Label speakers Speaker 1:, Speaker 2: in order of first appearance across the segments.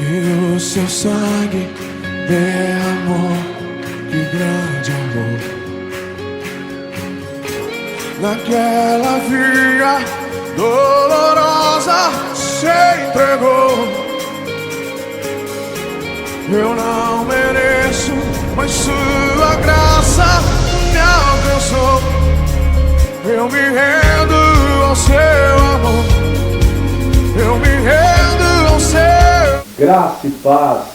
Speaker 1: E o seu sangue derramou, que grande amor. Naquela via dolorosa se entregou. Eu não mereço, mas sua graça me alcançou. Eu me rendo ao seu amor. Eu me rendo ao seu.
Speaker 2: Graça e paz.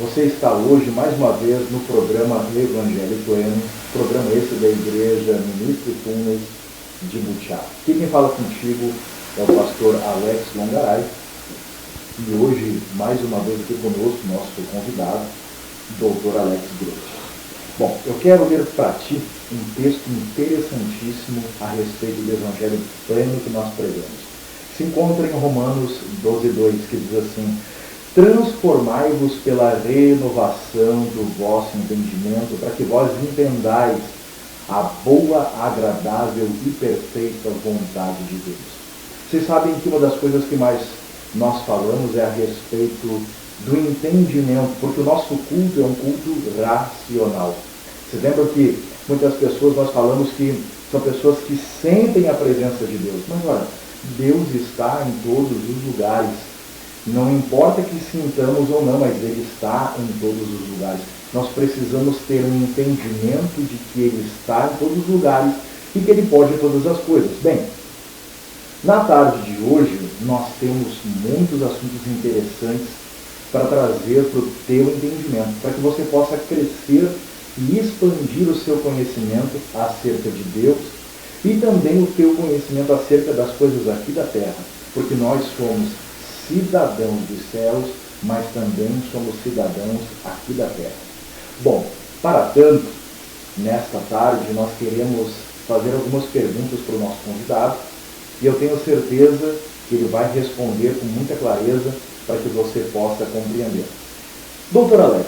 Speaker 2: Você está hoje mais uma vez no programa Evangelho Pleno, programa esse da Igreja Ministro Funes de Butiá. Aqui quem fala contigo é o pastor Alex Longaray. E hoje, mais uma vez aqui conosco, nosso convidado, Dr. Alex Grotti. Bom, eu quero ler para ti um texto interessantíssimo a respeito do Evangelho Pleno que nós pregamos. Se encontra em Romanos 12:2, que diz assim: transformai-vos pela renovação do vosso entendimento, para que vós entendais a boa, agradável e perfeita vontade de Deus. Vocês sabem que uma das coisas que mais nós falamos é a respeito do entendimento, porque o nosso culto é um culto racional. Vocês lembram que muitas pessoas nós falamos que são pessoas que sentem a presença de Deus, mas olha, Deus está em todos os lugares. Não importa que sintamos ou não, mas Ele está em todos os lugares. Nós precisamos ter um entendimento de que Ele está em todos os lugares e que Ele pode todas as coisas. Bem, na tarde de hoje, nós temos muitos assuntos interessantes para trazer para o teu entendimento, para que você possa crescer e expandir o seu conhecimento acerca de Deus e também o teu conhecimento acerca das coisas aqui da terra, porque nós somos cidadãos dos céus, mas também somos cidadãos aqui da terra. Bom, para tanto, nesta tarde nós queremos fazer algumas perguntas para o nosso convidado e eu tenho certeza que ele vai responder com muita clareza para que você possa compreender. Doutor Alex,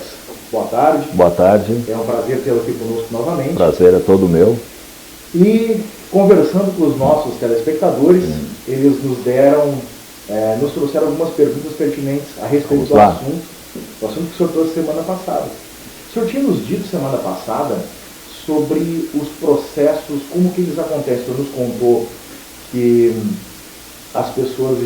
Speaker 2: boa tarde.
Speaker 3: Boa tarde.
Speaker 2: É um prazer tê-lo aqui conosco novamente.
Speaker 3: Prazer é todo meu.
Speaker 2: E conversando com os nossos telespectadores, eles nos trouxeram algumas perguntas pertinentes a respeito do assunto que o senhor trouxe semana passada. O senhor tinha nos dito semana passada sobre os processos, como que eles acontecem. O senhor nos contou que as pessoas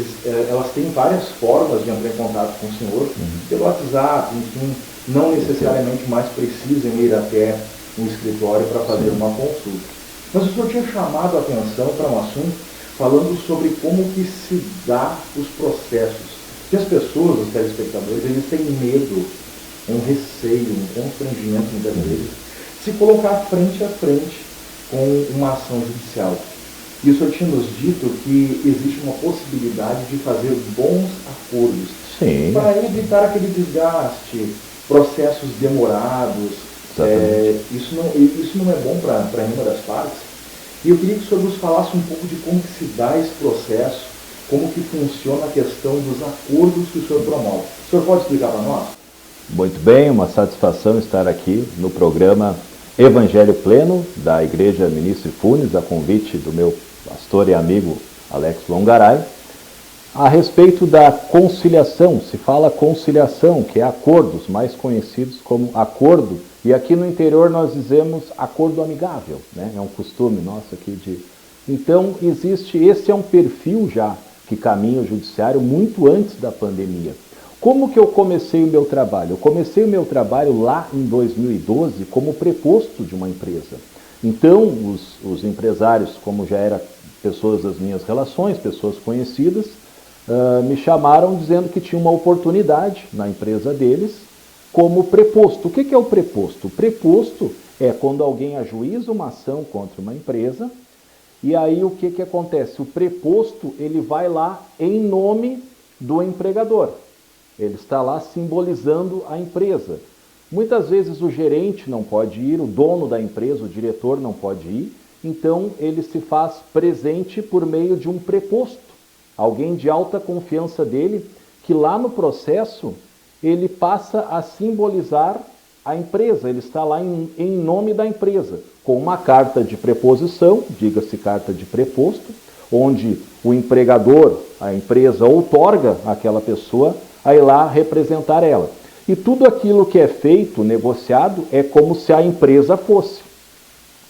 Speaker 2: elas têm várias formas de entrar em contato com o senhor, pelo WhatsApp, enfim, não necessariamente mais precisam ir até um escritório para fazer uma consulta. Mas o senhor tinha chamado a atenção para um assunto falando sobre como que se dá os processos. Que as pessoas, os telespectadores, eles têm medo, um receio, um constrangimento muitas vezes, se colocar frente a frente com uma ação judicial. E o senhor tinha nos dito que existe uma possibilidade de fazer bons acordos para evitar aquele desgaste, processos demorados. Isso não é bom para nenhuma das partes. E eu queria que o senhor nos falasse um pouco de como que se dá esse processo, como que funciona a questão dos acordos que o senhor promove. O senhor pode explicar para nós?
Speaker 3: Muito bem, uma satisfação estar aqui no programa Evangelho Pleno da Igreja Ministro Funes, a convite do meu pastor e amigo Alex Longaray, a respeito da conciliação. Se fala conciliação, que é acordos, mais conhecidos como acordo, e aqui no interior nós dizemos acordo amigável, né? É um costume nosso aqui de... Então, esse é um perfil já que caminha o judiciário muito antes da pandemia. Como que eu comecei o meu trabalho? Eu comecei o meu trabalho lá em 2012 como preposto de uma empresa. Então, os empresários, como já eram pessoas das minhas relações, pessoas conhecidas, me chamaram dizendo que tinha uma oportunidade na empresa deles como preposto. O que é o preposto? O preposto é quando alguém ajuiza uma ação contra uma empresa e aí o que acontece? O preposto ele vai lá em nome do empregador. Ele está lá simbolizando a empresa. Muitas vezes o gerente não pode ir, o dono da empresa, o diretor não pode ir, então ele se faz presente por meio de um preposto, alguém de alta confiança dele, que lá no processo ele passa a simbolizar a empresa, ele está lá em nome da empresa, com uma carta de preposição, diga-se carta de preposto, onde o empregador a empresa outorga àquela pessoa a ir lá representar ela. E tudo aquilo que é feito, negociado, é como se a empresa fosse.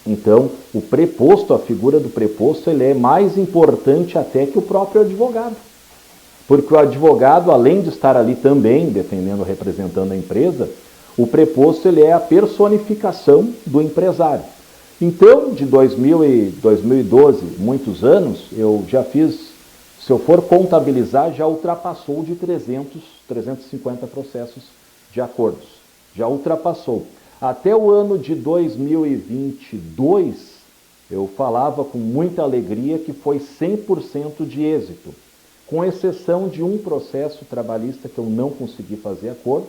Speaker 3: Então, o preposto, a figura do preposto, ele é mais importante até que o próprio advogado. Porque o advogado, além de estar ali também defendendo, representando a empresa, o preposto ele é a personificação do empresário. Então, de 2012, muitos anos, eu já fiz, se eu for contabilizar, já ultrapassou de 350 processos de acordos. Já ultrapassou. Até o ano de 2022, eu falava com muita alegria que foi 100% de êxito, com exceção de um processo trabalhista que eu não consegui fazer acordo,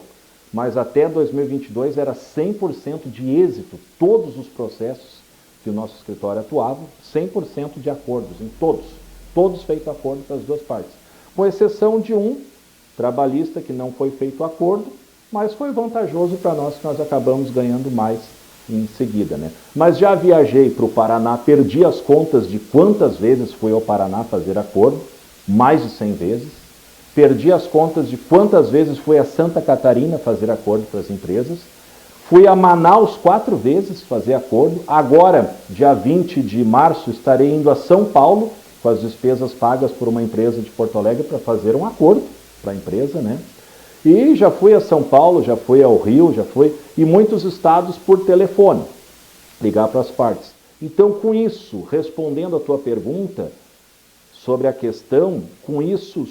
Speaker 3: mas até 2022 era 100% de êxito, todos os processos que o nosso escritório atuava, 100% de acordos, em todos feitos acordo para as duas partes, com exceção de um trabalhista que não foi feito acordo, mas foi vantajoso para nós, que nós acabamos ganhando mais em seguida, né? Mas já viajei para o Paraná, perdi as contas de quantas vezes fui ao Paraná fazer acordo, mais de 100 vezes. Perdi as contas de quantas vezes fui a Santa Catarina fazer acordo para as empresas. Fui a Manaus 4 vezes fazer acordo. Agora, dia 20 de março, estarei indo a São Paulo, com as despesas pagas por uma empresa de Porto Alegre, para fazer um acordo para a empresa, né? E já fui a São Paulo, já fui ao Rio, já fui em muitos estados por telefone, ligar para as partes. Então, com isso, respondendo a tua pergunta sobre a questão, com isso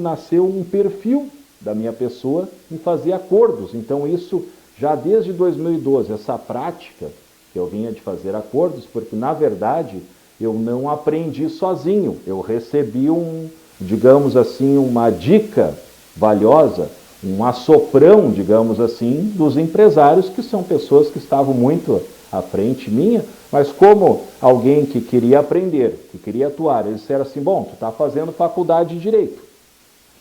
Speaker 3: nasceu um perfil da minha pessoa em fazer acordos. Então, isso já desde 2012, essa prática que eu vinha de fazer acordos, porque na verdade eu não aprendi sozinho, eu recebi digamos assim, uma dica valiosa, um assoprão, digamos assim, dos empresários, que são pessoas que estavam muito à frente minha, mas como alguém que queria aprender, que queria atuar, eles disseram assim, bom, tu está fazendo faculdade de Direito,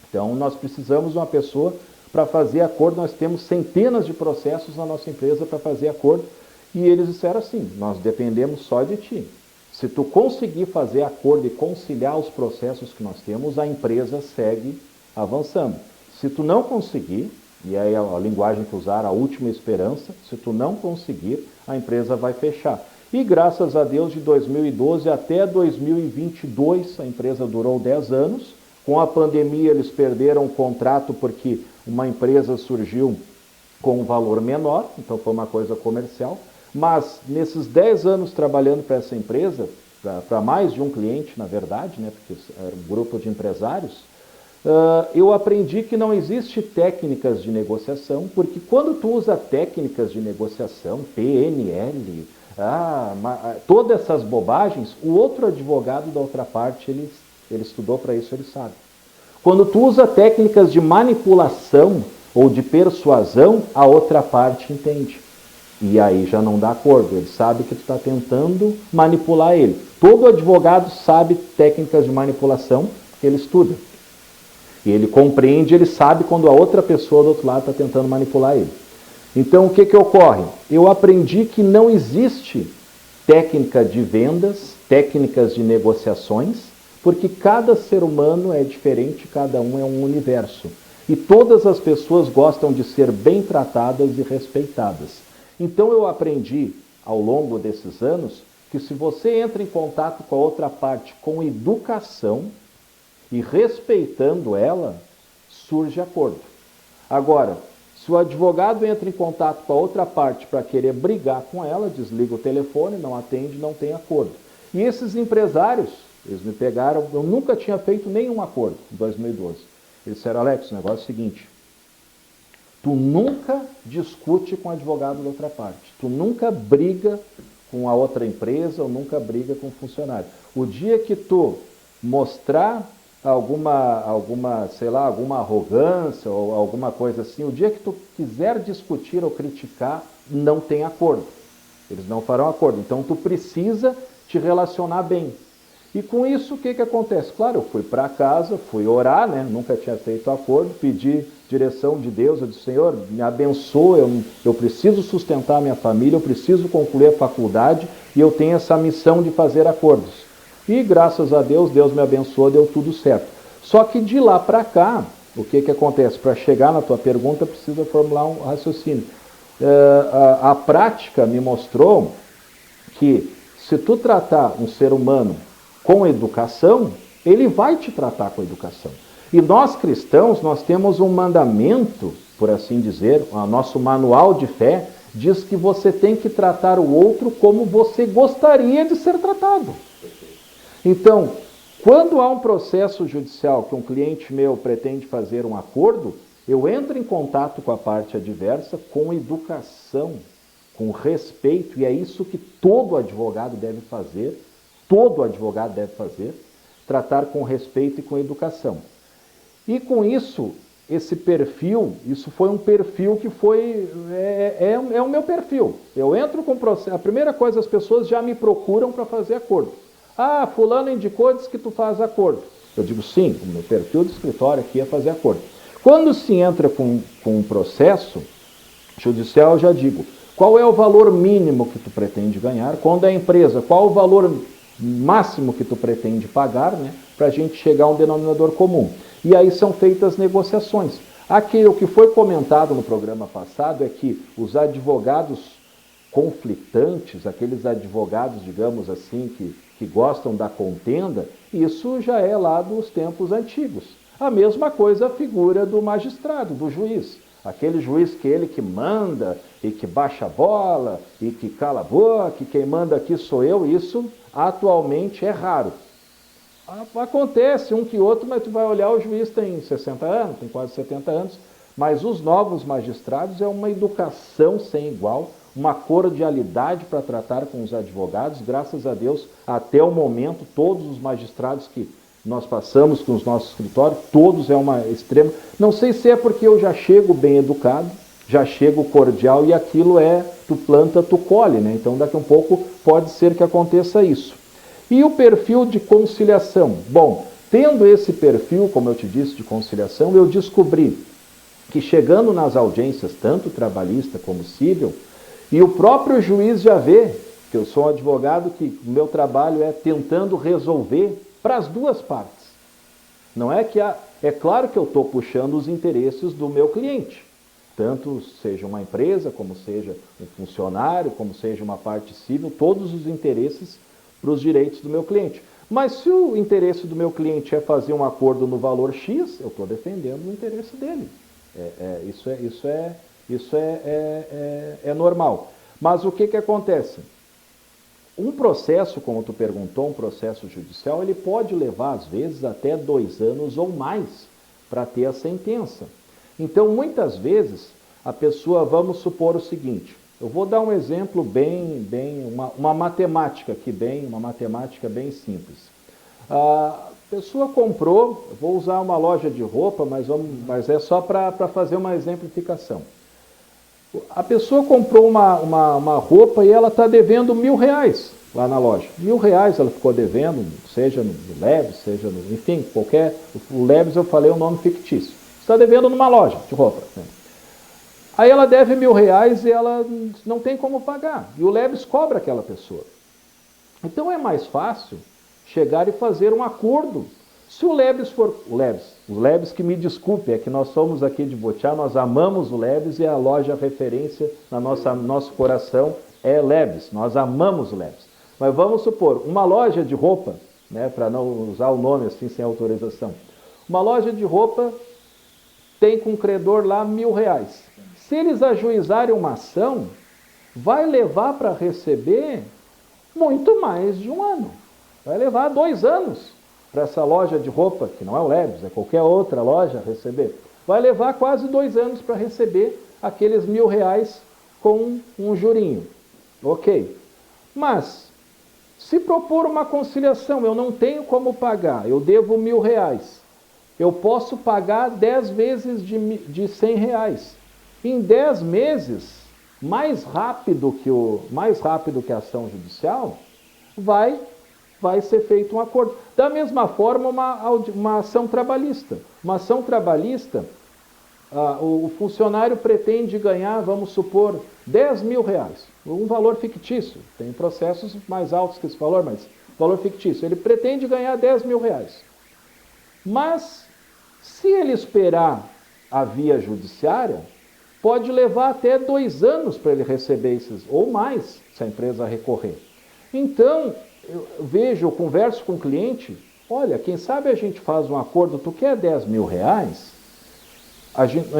Speaker 3: então nós precisamos de uma pessoa para fazer acordo, nós temos centenas de processos na nossa empresa para fazer acordo, e eles disseram assim, nós dependemos só de ti. Se tu conseguir fazer acordo e conciliar os processos que nós temos, a empresa segue avançando. Se tu não conseguir, e aí a linguagem que usaram, a última esperança, se tu não conseguir, a empresa vai fechar. E graças a Deus, de 2012 até 2022, a empresa durou 10 anos. Com a pandemia, eles perderam o contrato porque uma empresa surgiu com um valor menor, então foi uma coisa comercial. Mas nesses 10 anos trabalhando para essa empresa, para mais de um cliente, na verdade, né, porque era um grupo de empresários, eu aprendi que não existe técnicas de negociação, porque quando tu usa técnicas de negociação, PNL, todas essas bobagens, o outro advogado da outra parte, ele estudou para isso, ele sabe. Quando tu usa técnicas de manipulação ou de persuasão, a outra parte entende. E aí já não dá acordo, ele sabe que tu está tentando manipular ele. Todo advogado sabe técnicas de manipulação, porque ele estuda. E ele compreende, ele sabe quando a outra pessoa do outro lado está tentando manipular ele. Então, o que ocorre? Eu aprendi que não existe técnica de vendas, técnicas de negociações, porque cada ser humano é diferente, cada um é um universo. E todas as pessoas gostam de ser bem tratadas e respeitadas. Então, eu aprendi, ao longo desses anos, que se você entra em contato com a outra parte com educação, e respeitando ela, surge acordo. Agora, se o advogado entra em contato com a outra parte para querer brigar com ela, desliga o telefone, não atende, não tem acordo. E esses empresários, eles me pegaram, eu nunca tinha feito nenhum acordo em 2012. Eles disseram, Alex, o negócio é o seguinte, tu nunca discute com o advogado da outra parte, tu nunca briga com a outra empresa ou nunca briga com o funcionário. O dia que tu mostrar alguma, sei lá, alguma arrogância ou alguma coisa assim, o dia que tu quiser discutir ou criticar, não tem acordo. Eles não farão acordo. Então, tu precisa te relacionar bem. E com isso, o que acontece? Claro, eu fui para casa, fui orar, né? Nunca tinha feito acordo, pedi direção de Deus, eu disse, Senhor, me abençoa, eu preciso sustentar a minha família, eu preciso concluir a faculdade e eu tenho essa missão de fazer acordos. E graças a Deus, Deus me abençoou, deu tudo certo. Só que de lá para cá, o que acontece? Para chegar na tua pergunta, precisa formular um raciocínio. A prática me mostrou que se tu tratar um ser humano com educação, ele vai te tratar com educação. E nós cristãos, nós temos um mandamento, por assim dizer, o nosso manual de fé, diz que você tem que tratar o outro como você gostaria de ser tratado. Então, quando há um processo judicial que um cliente meu pretende fazer um acordo, eu entro em contato com a parte adversa com educação, com respeito, e é isso que todo advogado deve fazer, tratar com respeito e com educação. E com isso, esse perfil, isso foi um perfil que é o meu perfil. Eu entro com o processo, a primeira coisa, as pessoas já me procuram para fazer acordo. Ah, fulano indicou, diz que tu faz acordo. Eu digo, sim, o meu perfil do escritório aqui é fazer acordo. Quando se entra com um processo judicial, eu já digo, qual é o valor mínimo que tu pretende ganhar? Quando é empresa, qual o valor máximo que tu pretende pagar, né, para a gente chegar a um denominador comum? E aí são feitas negociações. Aqui, o que foi comentado no programa passado é que os advogados conflitantes, aqueles advogados, digamos assim, que gostam da contenda, isso já é lá dos tempos antigos. A mesma coisa a figura do magistrado, do juiz. Aquele juiz que ele que manda e que baixa a bola e que cala a boca, e quem manda aqui sou eu, isso atualmente é raro. Acontece um que outro, mas tu vai olhar, o juiz tem 60 anos, tem quase 70 anos, mas os novos magistrados é uma educação sem igual, uma cordialidade para tratar com os advogados. Graças a Deus, até o momento, todos os magistrados que nós passamos com os nossos escritórios, todos é uma extrema... Não sei se é porque eu já chego bem educado, já chego cordial, e aquilo é, tu planta, tu colhe, né? Então daqui a um pouco pode ser que aconteça isso. E o perfil de conciliação? Bom, tendo esse perfil, como eu te disse, de conciliação, eu descobri que chegando nas audiências, tanto trabalhista como civil, e o próprio juiz já vê que eu sou um advogado que o meu trabalho é tentando resolver para as duas partes. Não é que é claro que eu estou puxando os interesses do meu cliente, tanto seja uma empresa, como seja um funcionário, como seja uma parte civil, todos os interesses para os direitos do meu cliente. Mas se o interesse do meu cliente é fazer um acordo no valor X, eu estou defendendo o interesse dele. Isso é normal. Mas o que acontece? Um processo, como tu perguntou, um processo judicial, ele pode levar, às vezes, até 2 anos ou mais para ter a sentença. Então, muitas vezes, a pessoa, vamos supor o seguinte, eu vou dar um exemplo uma matemática aqui, uma matemática bem simples. A pessoa comprou, vou usar uma loja de roupa, mas é só para fazer uma exemplificação. A pessoa comprou uma roupa e ela está devendo R$1.000 lá na loja. R$1.000 ela ficou devendo, seja no Lebes, seja no... Enfim, o Lebes eu falei o nome fictício. Está devendo numa loja de roupa. Né? Aí ela deve R$1.000 e ela não tem como pagar. E o Lebes cobra aquela pessoa. Então é mais fácil chegar e fazer um acordo. Se o Lebes for... O Lebes que me desculpe, é que nós somos aqui de Butiá, nós amamos o Lebes e a loja referência no nosso coração é Lebes. Nós amamos o Lebes. Mas vamos supor, uma loja de roupa, né, para não usar o nome assim sem autorização, uma loja de roupa tem com o credor lá R$1.000. Se eles ajuizarem uma ação, vai levar para receber muito mais de 1 ano. Vai levar 2 anos para essa loja de roupa, que não é o Lebes, é qualquer outra loja, receber. Vai levar quase 2 anos para receber aqueles R$1.000 com um jurinho. Ok. Mas, se propor uma conciliação, eu não tenho como pagar, eu devo R$1.000. Eu posso pagar 10 vezes de R$100. Em 10 meses, mais rápido que a ação judicial, vai ser feito um acordo. Da mesma forma, uma ação trabalhista. Uma ação trabalhista, o funcionário pretende ganhar, vamos supor, R$10.000. Um valor fictício. Tem processos mais altos que esse valor, mas valor fictício. Ele pretende ganhar R$10.000. Mas, se ele esperar a via judiciária, pode levar até 2 anos para ele receber esses, ou mais, se a empresa recorrer. Então, eu converso com o cliente, olha, quem sabe a gente faz um acordo, tu quer 10 mil reais?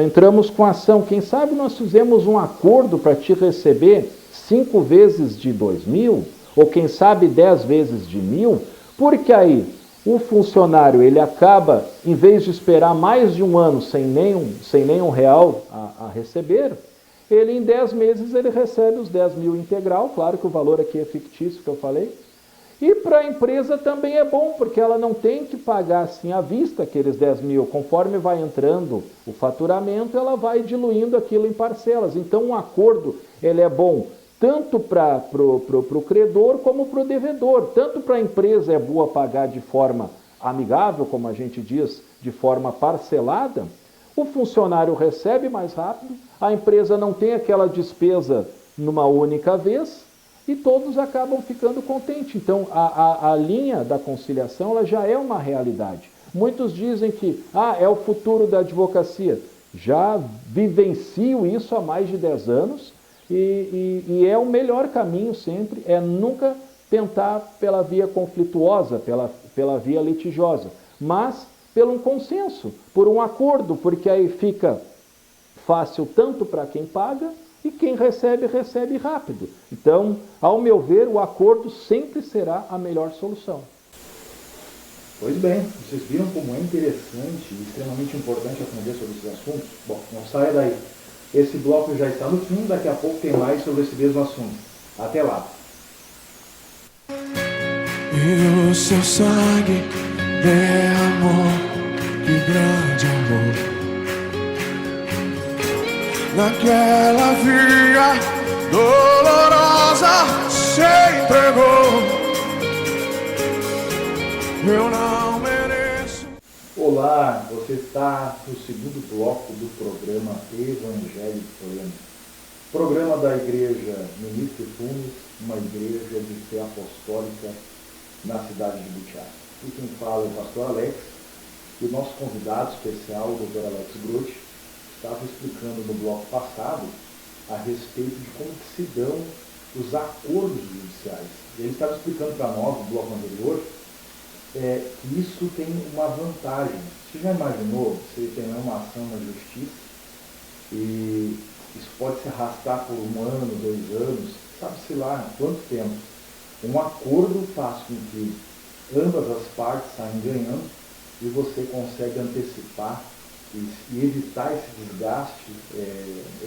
Speaker 3: Entramos com ação, quem sabe nós fizemos um acordo para te receber 5 vezes de 2 mil, ou quem sabe 10 vezes de 1.000, porque aí o funcionário ele acaba, em vez de esperar mais de 1 ano sem nenhum real a receber, ele em 10 meses ele recebe os 10 mil integral, claro que o valor aqui é fictício que eu falei, e para a empresa também é bom, porque ela não tem que pagar assim à vista aqueles 10 mil, conforme vai entrando o faturamento, ela vai diluindo aquilo em parcelas. Então um acordo ele é bom tanto para o credor como para o devedor. Tanto para a empresa é boa pagar de forma amigável, como a gente diz, de forma parcelada, o funcionário recebe mais rápido, a empresa não tem aquela despesa numa única vez e todos acabam ficando contentes. Então a linha da conciliação ela já é uma realidade. Muitos dizem que é o futuro da advocacia. Já vivencio isso há mais de 10 anos, e é o melhor caminho sempre, é nunca tentar pela via conflituosa, pela via litigiosa, mas pelo um consenso, por um acordo, porque aí fica fácil tanto para quem paga e quem recebe, recebe rápido. Então, ao meu ver, o acordo sempre será a melhor solução.
Speaker 2: Pois bem, vocês viram como é interessante e extremamente importante aprender sobre esses assuntos? Bom, não saia daí. Esse bloco já está no fim, daqui a pouco tem mais sobre esse mesmo assunto. Até lá!
Speaker 1: E o seu sangue derramou, que grande amor. Naquela via dolorosa se entregou. Eu não mereço.
Speaker 2: Olá, você está no segundo bloco do programa Evangelho Pleno. Programa da Igreja Ministro Funes, uma igreja de fé apostólica na cidade de Butiá. E quem fala é o pastor Alex, e o nosso convidado especial, o Dr. Alex Grotti, estava explicando no bloco passado a respeito de como que se dão os acordos judiciais. E ele estava explicando para nós, no bloco anterior, que isso tem uma vantagem. Você já imaginou você tem uma ação na justiça e isso pode se arrastar por 1 ano, 2 anos, sabe-se lá quanto tempo? Um acordo faz com que ambas as partes saem ganhando e você consegue antecipar e evitar esse desgaste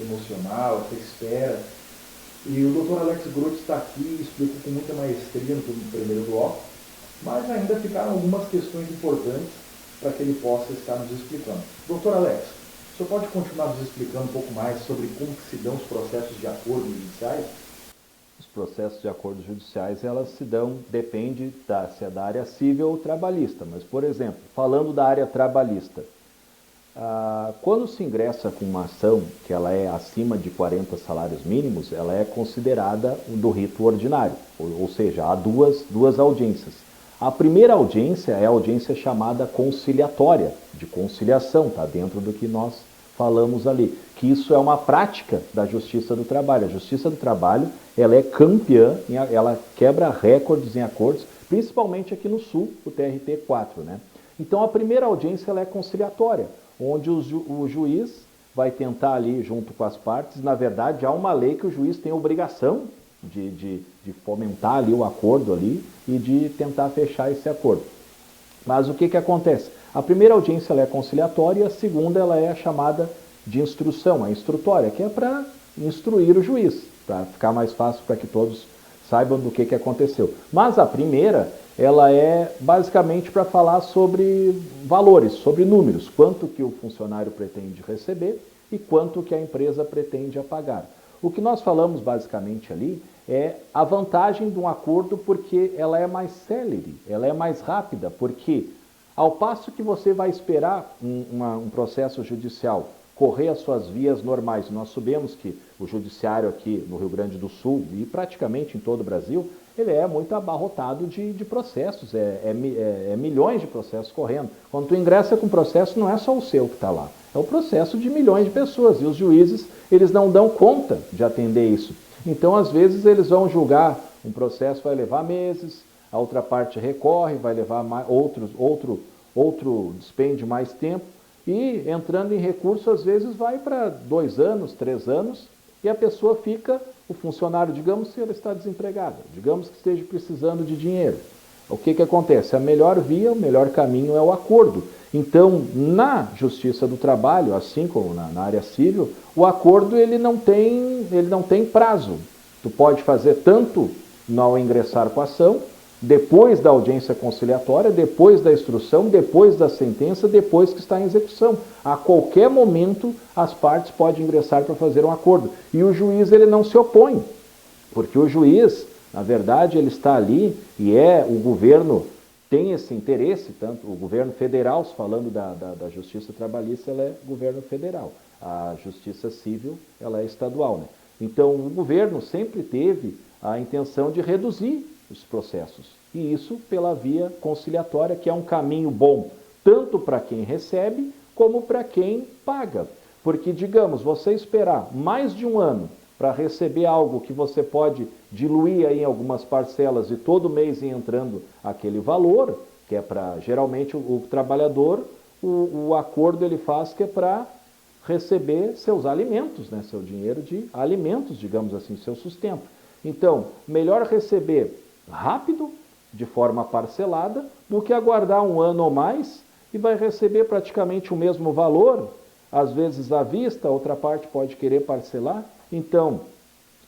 Speaker 2: emocional, essa espera. E o Dr. Alex Grotti está aqui e explicou com muita maestria no primeiro bloco, mas ainda ficaram algumas questões importantes para que ele possa estar nos explicando. Dr. Alex, o senhor pode continuar nos explicando um pouco mais sobre como que se dão os processos de acordo judiciais?
Speaker 3: Os processos de acordos judiciais, elas se dão, depende se é da área civil ou trabalhista. Mas, por exemplo, falando da área trabalhista, quando se ingressa com uma ação que ela é acima de 40 salários mínimos, ela é considerada do rito ordinário, ou seja, há duas audiências. A primeira audiência é a audiência chamada conciliatória, de conciliação, está dentro do que nós falamos ali, que isso é uma prática da Justiça do Trabalho. A Justiça do Trabalho, ela é campeã, ela quebra recordes em acordos, principalmente aqui no Sul, o TRT4, né? Então, a primeira audiência ela é conciliatória, onde o juiz vai tentar ali, junto com as partes, na verdade, há uma lei que o juiz tem a obrigação de fomentar ali o acordo ali e de tentar fechar esse acordo. Mas o que acontece? A primeira audiência ela é conciliatória e a segunda ela é a chamada de instrução, a instrutória, que é para instruir o juiz, para ficar mais fácil para que todos saibam do que aconteceu. Mas a primeira, ela é basicamente para falar sobre valores, sobre números, quanto que o funcionário pretende receber e quanto que a empresa pretende pagar. O que nós falamos basicamente ali é a vantagem de um acordo porque ela é mais célere, ela é mais rápida, porque ao passo que você vai esperar um processo judicial correr as suas vias normais, nós sabemos que o judiciário aqui no Rio Grande do Sul e praticamente em todo o Brasil ele é muito abarrotado de processos, milhões de processos correndo. Quando tu ingressa com processo, não é só o seu que está lá, é o processo de milhões de pessoas, e os juízes, eles não dão conta de atender isso. Então, às vezes, eles vão julgar, um processo vai levar meses, a outra parte recorre, vai levar outro despende mais tempo, e entrando em recurso, às vezes, vai para 2 anos, 3 anos, e a pessoa fica, o funcionário, digamos que ela está desempregada, digamos que esteja precisando de dinheiro. O que acontece? A melhor via, o melhor caminho é o acordo. Então, na Justiça do Trabalho, assim como na área civil, o acordo ele não tem prazo. Tu pode fazer tanto ao ingressar com a ação, depois da audiência conciliatória, depois da instrução, depois da sentença, depois que está em execução. A qualquer momento, as partes podem ingressar para fazer um acordo. E o juiz ele não se opõe, porque o juiz, na verdade, ele está ali e o governo tem esse interesse, tanto o governo federal, falando da Justiça Trabalhista, ela é governo federal. A Justiça Civil, ela é estadual, né? Então, o governo sempre teve a intenção de reduzir os processos. E isso pela via conciliatória, que é um caminho bom, tanto para quem recebe, como para quem paga. Porque, digamos, você esperar mais de 1 ano para receber algo que você pode diluir aí em algumas parcelas e todo mês ir entrando aquele valor, que é para, geralmente, o trabalhador, o acordo ele faz que é para receber seus alimentos, né? Seu dinheiro de alimentos, digamos assim, seu sustento. Então, melhor receber rápido, de forma parcelada, do que aguardar 1 ano ou mais e vai receber praticamente o mesmo valor, às vezes à vista, a outra parte pode querer parcelar. Então,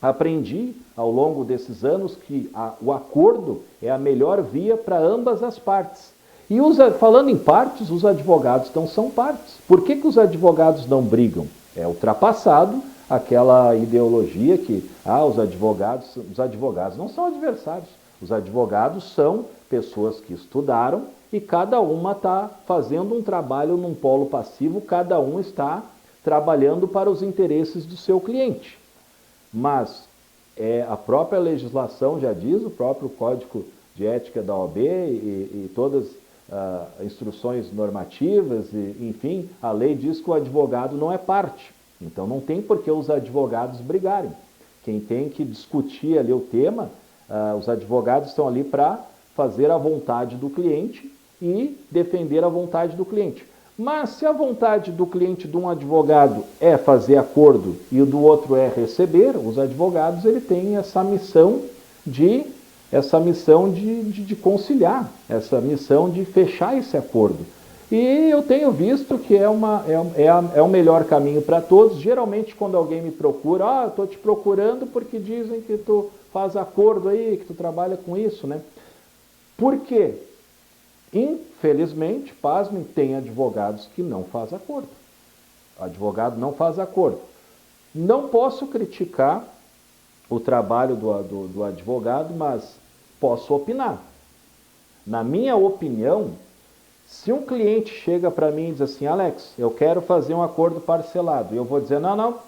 Speaker 3: aprendi ao longo desses anos que o acordo é a melhor via para ambas as partes. E falando em partes, os advogados não são partes. Por que os advogados não brigam? É ultrapassado aquela ideologia que os advogados não são adversários. Os advogados são pessoas que estudaram e cada uma está fazendo um trabalho num polo passivo, cada um está trabalhando para os interesses do seu cliente. Mas a própria legislação já diz, o próprio Código de Ética da OAB e todas as instruções normativas, enfim, a lei diz que o advogado não é parte. Então não tem por que os advogados brigarem. Quem tem que discutir ali o tema, os advogados estão ali para fazer a vontade do cliente e defender a vontade do cliente. Mas se a vontade do cliente de um advogado é fazer acordo e o do outro é receber, os advogados ele têm essa missão de conciliar, essa missão de fechar esse acordo. E eu tenho visto que é o melhor caminho para todos. Geralmente quando alguém me procura, estou te procurando porque dizem que tu faz acordo aí, que tu trabalha com isso, né? Por quê? Infelizmente, pasmem, tem advogados que não fazem acordo. O advogado não faz acordo. Não posso criticar o trabalho do advogado, mas posso opinar. Na minha opinião, se um cliente chega para mim e diz assim, Alex, eu quero fazer um acordo parcelado, e eu vou dizer, não,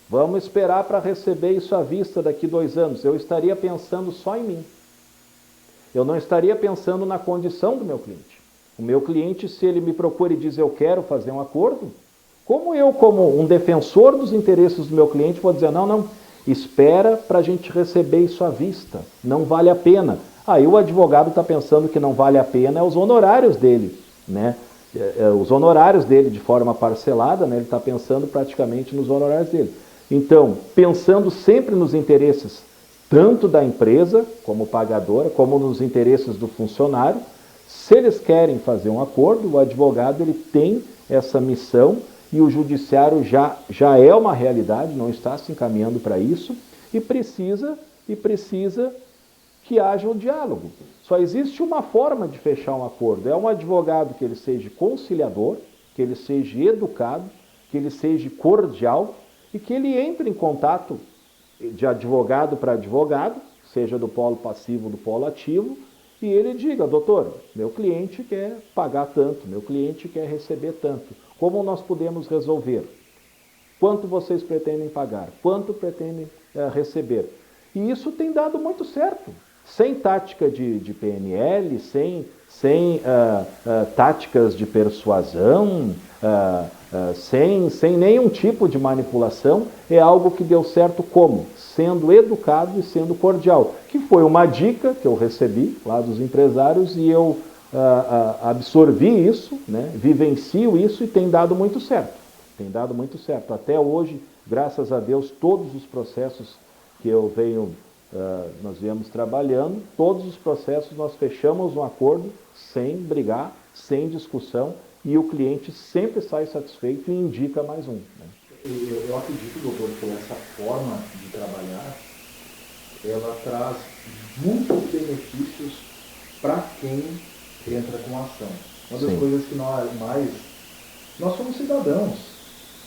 Speaker 3: vamos esperar para receber isso à vista daqui 2 anos, eu estaria pensando só em mim. Eu não estaria pensando na condição do meu cliente. O meu cliente, se ele me procura e diz, eu quero fazer um acordo, como eu, como um defensor dos interesses do meu cliente, vou dizer, não, espera para a gente receber isso à vista, não vale a pena. Aí o advogado está pensando que não vale a pena os honorários dele, né? Os honorários dele de forma parcelada, né? Ele está pensando praticamente nos honorários dele. Então, pensando sempre nos interesses tanto da empresa como pagadora, como nos interesses do funcionário, se eles querem fazer um acordo, o advogado ele tem essa missão e o judiciário já é uma realidade, não está se encaminhando para isso e precisa que haja um diálogo. Só existe uma forma de fechar um acordo, é um advogado que ele seja conciliador, que ele seja educado, que ele seja cordial e que ele entre em contato de advogado para advogado, seja do polo passivo ou do polo ativo, e ele diga, doutor, meu cliente quer pagar tanto, meu cliente quer receber tanto, como nós podemos resolver? Quanto vocês pretendem pagar? Quanto pretendem receber? E isso tem dado muito certo. sem tática de PNL, sem táticas de persuasão, sem nenhum tipo de manipulação, é algo que deu certo como? Sendo educado e sendo cordial, que foi uma dica que eu recebi lá dos empresários e eu absorvi isso, né, vivencio isso e tem dado muito certo. Tem dado muito certo. Até hoje, graças a Deus, todos os processos que nós viemos trabalhando, todos os processos nós fechamos um acordo sem brigar, sem discussão, e o cliente sempre sai satisfeito e indica mais um. Né?
Speaker 2: Eu acredito, doutor, que essa forma de trabalhar, ela traz muitos benefícios para quem entra com a ação. Uma das coisas que nós somos cidadãos,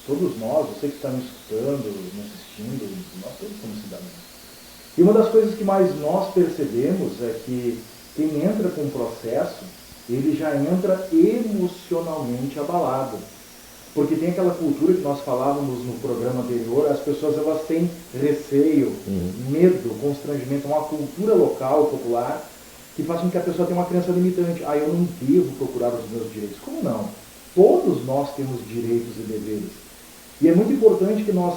Speaker 2: todos nós, você que está me escutando, me assistindo, nós todos somos cidadãos. E uma das coisas que mais nós percebemos é que quem entra com o processo, ele já entra emocionalmente abalado. Porque tem aquela cultura que nós falávamos no programa anterior, as pessoas elas têm receio, medo, constrangimento, uma cultura local, popular, que faz com que a pessoa tenha uma crença limitante. Eu não devo procurar os meus direitos. Como não? Todos nós temos direitos e deveres. E é muito importante que nós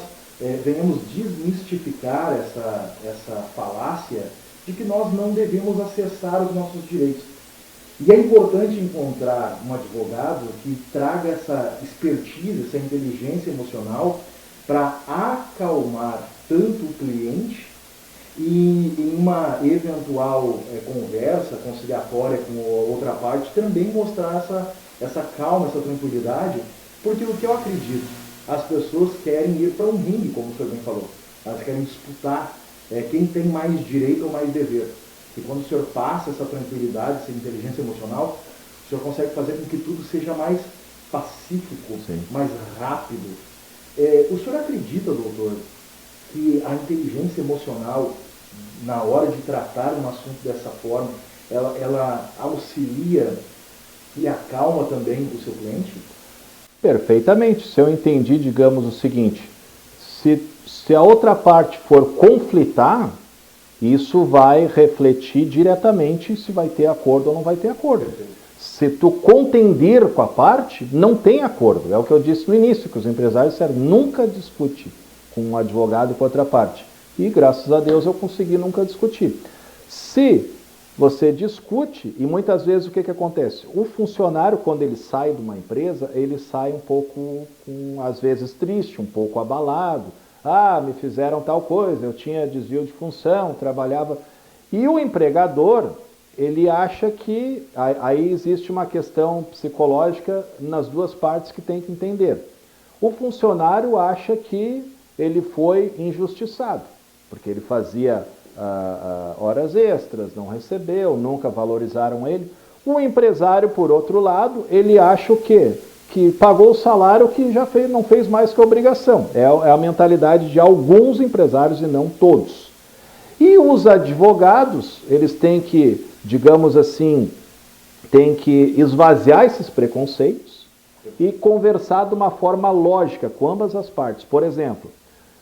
Speaker 2: venhamos desmistificar essa falácia de que nós não devemos acessar os nossos direitos. E é importante encontrar um advogado que traga essa expertise, essa inteligência emocional para acalmar tanto o cliente e em uma eventual conversa conciliatória com outra parte também mostrar essa calma, essa tranquilidade, porque o que eu acredito, as pessoas querem ir para um ringue, como o senhor bem falou, elas querem disputar quem tem mais direito ou mais dever. E quando o senhor passa essa tranquilidade, essa inteligência emocional, o senhor consegue fazer com que tudo seja mais pacífico, mais rápido. O senhor acredita, doutor, que a inteligência emocional, na hora de tratar um assunto dessa forma, ela auxilia e acalma também o seu cliente?
Speaker 3: Perfeitamente. Se eu entendi, digamos o seguinte, se a outra parte for conflitar, isso vai refletir diretamente se vai ter acordo ou não vai ter acordo. Se tu contender com a parte, não tem acordo. É o que eu disse no início, que os empresários disseram, nunca discute com um advogado e com outra parte. E graças a Deus eu consegui nunca discutir. Se você discute, e muitas vezes o que acontece? O funcionário, quando ele sai de uma empresa, ele sai um pouco, às vezes, triste, um pouco abalado. Me fizeram tal coisa, eu tinha desvio de função, trabalhava... E o empregador, ele acha que... Aí existe uma questão psicológica nas duas partes que tem que entender. O funcionário acha que ele foi injustiçado, porque ele fazia horas extras, não recebeu, nunca valorizaram ele. O empresário, por outro lado, ele acha o quê? Que pagou o salário que já não fez mais que a obrigação. É a mentalidade de alguns empresários e não todos. E os advogados, eles têm que, digamos assim, têm que esvaziar esses preconceitos e conversar de uma forma lógica com ambas as partes. Por exemplo,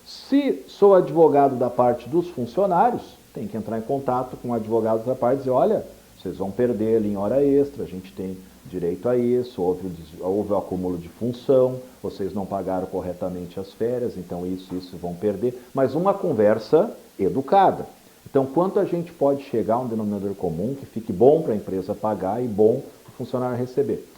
Speaker 3: se sou advogado da parte dos funcionários, tem que entrar em contato com o advogado da parte e dizer, olha, vocês vão perder ali em hora extra, a gente tem direito a isso, houve o acúmulo de função, vocês não pagaram corretamente as férias, então isso vão perder. Mas uma conversa educada. Então, quanto a gente pode chegar a um denominador comum que fique bom para a empresa pagar e bom para o funcionário receber?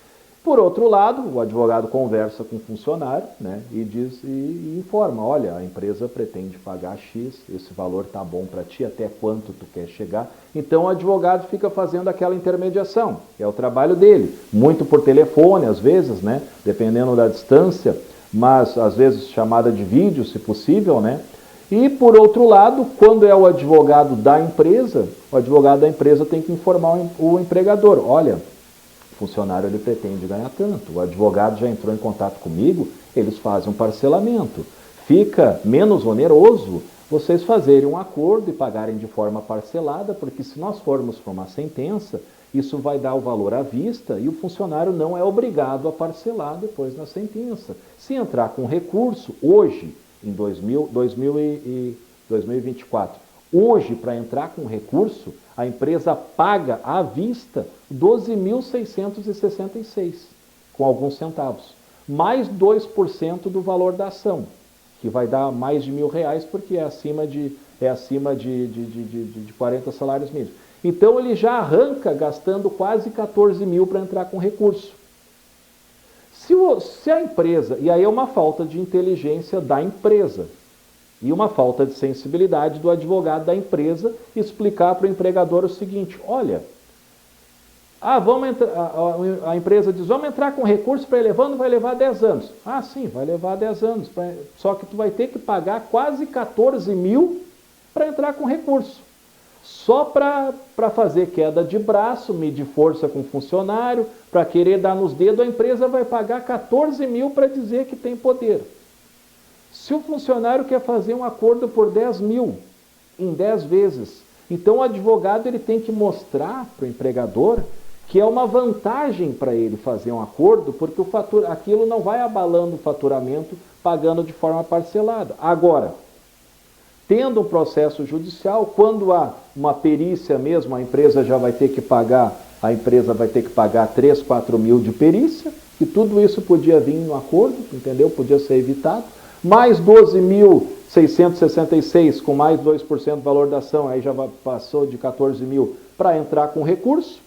Speaker 3: Por outro lado, o advogado conversa com o funcionário, né, e informa, olha, a empresa pretende pagar X, esse valor está bom para ti, até quanto tu quer chegar. Então o advogado fica fazendo aquela intermediação, é o trabalho dele, muito por telefone às vezes, né, dependendo da distância, mas às vezes chamada de vídeo, se possível, né. E por outro lado, quando é o advogado da empresa, o advogado da empresa tem que informar o empregador, olha, o funcionário ele pretende ganhar tanto, o advogado já entrou em contato comigo, eles fazem um parcelamento. Fica menos oneroso vocês fazerem um acordo e pagarem de forma parcelada, porque se nós formos para uma sentença, isso vai dar o valor à vista e o funcionário não é obrigado a parcelar depois na sentença. Se entrar com recurso, hoje, em 2024, Hoje, para entrar com recurso, a empresa paga à vista 12.666, com alguns centavos, mais 2% do valor da ação, que vai dar mais de R$1.000, porque é acima de 40 salários mínimos. Então ele já arranca gastando quase 14 mil para entrar com recurso. Se a empresa, e aí é uma falta de inteligência da empresa, e uma falta de sensibilidade do advogado da empresa explicar para o empregador o seguinte: olha, a empresa diz, vamos entrar com recurso para elevando, vai levar 10 anos. Ah, sim, vai levar 10 anos, só que tu vai ter que pagar quase 14 mil para entrar com recurso. Só para fazer queda de braço, medir força com o funcionário, para querer dar nos dedos, a empresa vai pagar 14 mil para dizer que tem poder. Se o funcionário quer fazer um acordo por 10 mil, em 10 vezes, então o advogado ele tem que mostrar para o empregador que é uma vantagem para ele fazer um acordo, porque aquilo não vai abalando o faturamento, pagando de forma parcelada. Agora, tendo um processo judicial, quando há uma perícia mesmo, a empresa vai ter que pagar 3, 4 mil de perícia, e tudo isso podia vir no acordo, entendeu? Podia ser evitado. Mais 12.666, com mais 2% do valor da ação, aí já passou de 14 mil para entrar com recurso.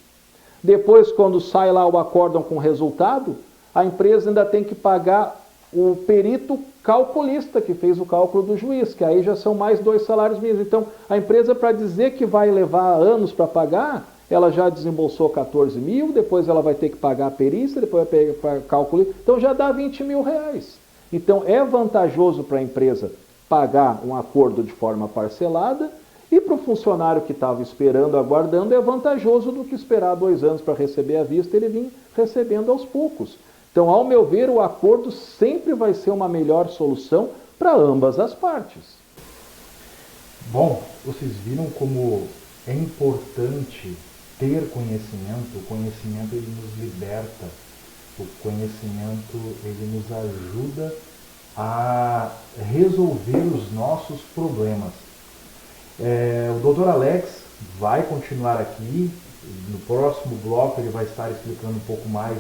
Speaker 3: Depois, quando sai lá o acórdão com resultado, a empresa ainda tem que pagar o perito calculista que fez o cálculo do juiz, que aí já são mais 2 salários mínimos. Então, a empresa, para dizer que vai levar anos para pagar, ela já desembolsou 14 mil, depois ela vai ter que pagar a perícia, depois vai pagar cálculo, então já dá 20 mil reais. Então, é vantajoso para a empresa pagar um acordo de forma parcelada, e para o funcionário que estava esperando, aguardando, é vantajoso do que esperar 2 anos para receber à vista, ele vir recebendo aos poucos. Então, ao meu ver, o acordo sempre vai ser uma melhor solução para ambas as partes.
Speaker 2: Bom, vocês viram como é importante ter conhecimento. O conhecimento ele nos liberta, o conhecimento ele nos ajuda a resolver os nossos problemas. O Dr. Alex vai continuar aqui, no próximo bloco ele vai estar explicando um pouco mais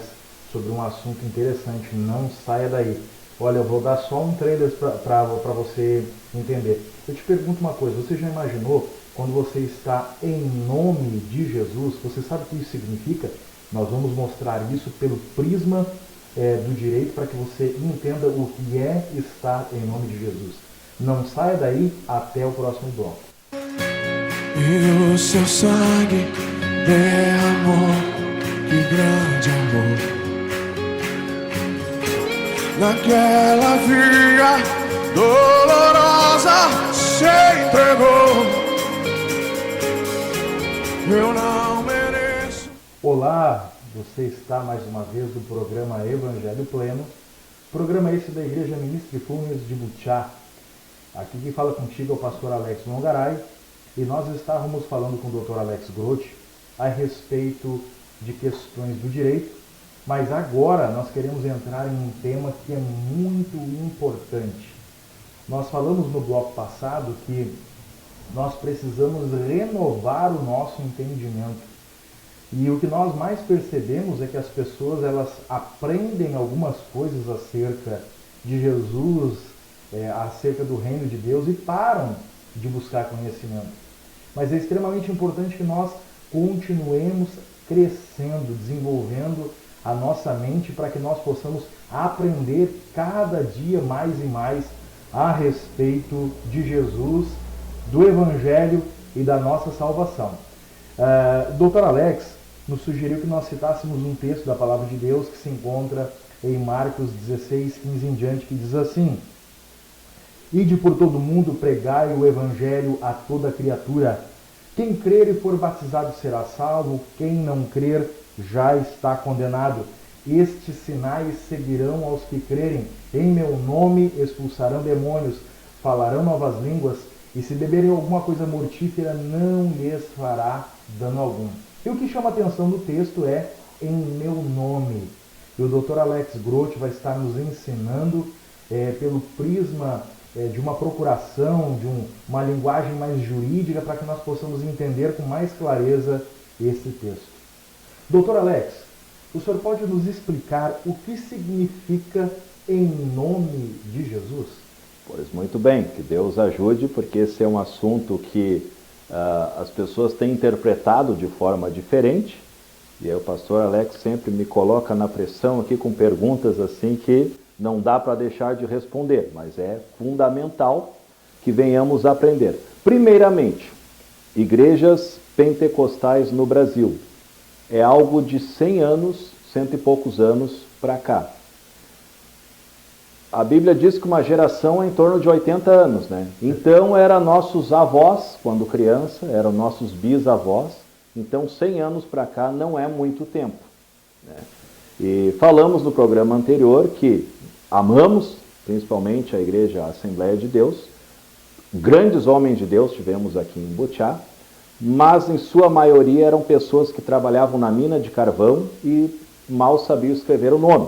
Speaker 2: sobre um assunto interessante, não saia daí. Olha, eu vou dar só um trailer para você entender. Eu te pergunto uma coisa, você já imaginou quando você está em nome de Jesus? Você sabe o que isso significa? Nós vamos mostrar isso pelo prisma do direito para que você entenda o que é estar em nome de Jesus. Não saia daí, até o próximo bloco.
Speaker 1: E o seu sangue derramou, que grande amor. Naquela via dolorosa se entregou. Eu não mereço.
Speaker 2: Olá, você está mais uma vez no programa Evangelho Pleno. Programa esse da Igreja Ministro Funes de Butiá. Aqui quem fala contigo é o pastor Alex Longaray. E nós estávamos falando com o Dr. Alex Grotti a respeito de questões do direito, mas agora nós queremos entrar em um tema que é muito importante. Nós falamos no bloco passado que nós precisamos renovar o nosso entendimento. E o que nós mais percebemos é que as pessoas elas aprendem algumas coisas acerca de Jesus, acerca do reino de Deus e param de buscar conhecimento. Mas é extremamente importante que nós continuemos crescendo, desenvolvendo a nossa mente para que nós possamos aprender cada dia mais e mais a respeito de Jesus, do Evangelho e da nossa salvação. Dr. Alex nos sugeriu que nós citássemos um texto da Palavra de Deus que se encontra em Marcos 16, 15 em diante, que diz assim: Ide por todo mundo, pregai o Evangelho a toda criatura. Quem crer e for batizado será salvo, quem não crer já está condenado. Estes sinais seguirão aos que crerem. Em meu nome expulsarão demônios, falarão novas línguas, e se beberem alguma coisa mortífera, não lhes fará dano algum. E o que chama a atenção no texto é em meu nome. E o Dr. Alex Grotti vai estar nos ensinando pelo prisma de uma procuração, de uma linguagem mais jurídica, para que nós possamos entender com mais clareza esse texto. Doutor Alex, o senhor pode nos explicar o que significa em nome de Jesus?
Speaker 3: Pois muito bem, que Deus ajude, porque esse é um assunto que as pessoas têm interpretado de forma diferente, e aí o pastor Alex sempre me coloca na pressão aqui com perguntas assim que não dá para deixar de responder, mas é fundamental que venhamos aprender. Primeiramente, igrejas pentecostais no Brasil. É algo de 100 anos, cento e poucos anos para cá. A Bíblia diz que uma geração é em torno de 80 anos, né? Então, eram nossos avós, quando criança, eram nossos bisavós. Então, 100 anos para cá não é muito tempo, né? E falamos no programa anterior que amamos, principalmente, a Igreja Assembleia de Deus. Grandes homens de Deus tivemos aqui em Butiá, mas em sua maioria eram pessoas que trabalhavam na mina de carvão e mal sabiam escrever o nome.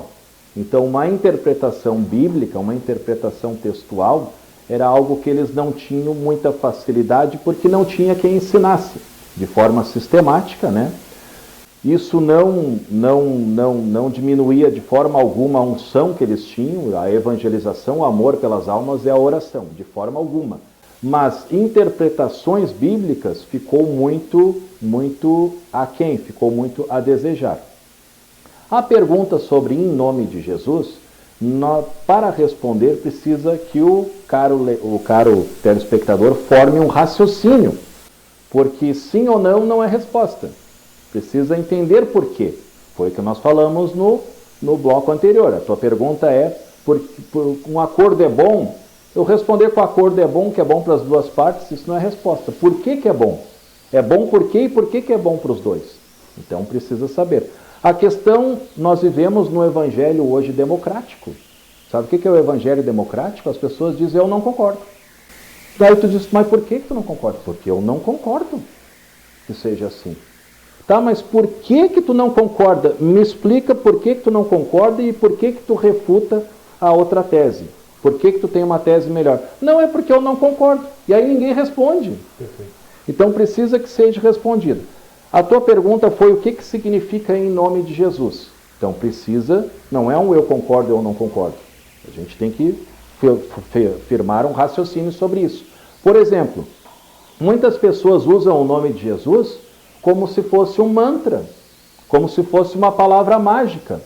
Speaker 3: Então, uma interpretação bíblica, uma interpretação textual, era algo que eles não tinham muita facilidade, porque não tinha quem ensinasse de forma sistemática, né? Isso não diminuía de forma alguma a unção que eles tinham, a evangelização, o amor pelas almas e a oração, de forma alguma. Mas interpretações bíblicas ficou muito aquém, ficou muito a desejar. A pergunta sobre em nome de Jesus, para responder, precisa que o caro telespectador forme um raciocínio, porque sim ou não não é resposta. Precisa entender por quê. Foi o que nós falamos no bloco anterior. A tua pergunta é, um acordo é bom? Eu responder que o acordo é bom, que é bom para as duas partes, isso não é resposta. Por que que é bom? É bom por quê e por que que é bom para os dois? Então precisa saber. A questão, nós vivemos no evangelho hoje democrático. Sabe o que é o evangelho democrático? As pessoas dizem, eu não concordo. Daí tu diz, mas por que tu não concorda? Porque eu não concordo que seja assim. Tá, mas por que que tu não concorda? Me explica por que que tu não concorda e por que que tu refuta a outra tese. Por que que tu tem uma tese melhor? Não, é porque eu não concordo. E aí ninguém responde. Perfeito. Então precisa que seja respondido. A tua pergunta foi o que que significa em nome de Jesus. Então precisa, não é um eu concordo ou eu não concordo. A gente tem que firmar um raciocínio sobre isso. Por exemplo, muitas pessoas usam o nome de Jesus como se fosse um mantra, como se fosse uma palavra mágica.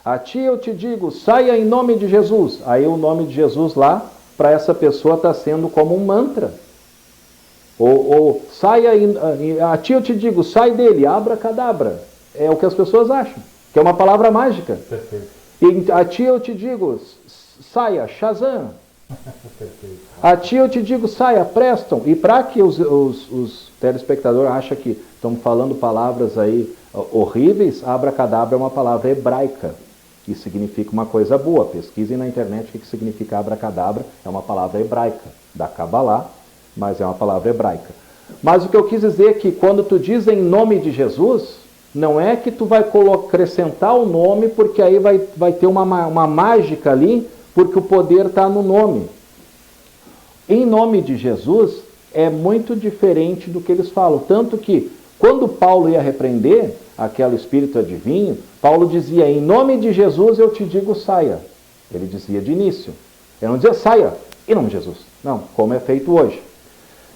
Speaker 3: A ti eu te digo, saia em nome de Jesus. Aí o nome de Jesus lá, para essa pessoa está sendo como um mantra. Ou saia, a ti eu te digo, sai dele, abracadabra. É o que as pessoas acham, que é uma palavra mágica. Perfeito. E a ti eu te digo, saia, Shazam. Perfeito. A ti eu te digo, saia, Preston. E para que os telespectadores achem que estamos falando palavras aí horríveis, abracadabra é uma palavra hebraica, que significa uma coisa boa. Pesquisem na internet o que significa abracadabra, é uma palavra hebraica, da Kabbalah, mas é uma palavra hebraica. Mas o que eu quis dizer é que quando tu diz em nome de Jesus, não é que tu vai acrescentar o nome, porque aí vai ter uma mágica ali, porque o poder está no nome. Em nome de Jesus é muito diferente do que eles falam. Tanto que, quando Paulo ia repreender aquele espírito adivinho, Paulo dizia, em nome de Jesus eu te digo saia. Ele dizia de início. Ele não dizia saia, em nome de Jesus. Não, como é feito hoje.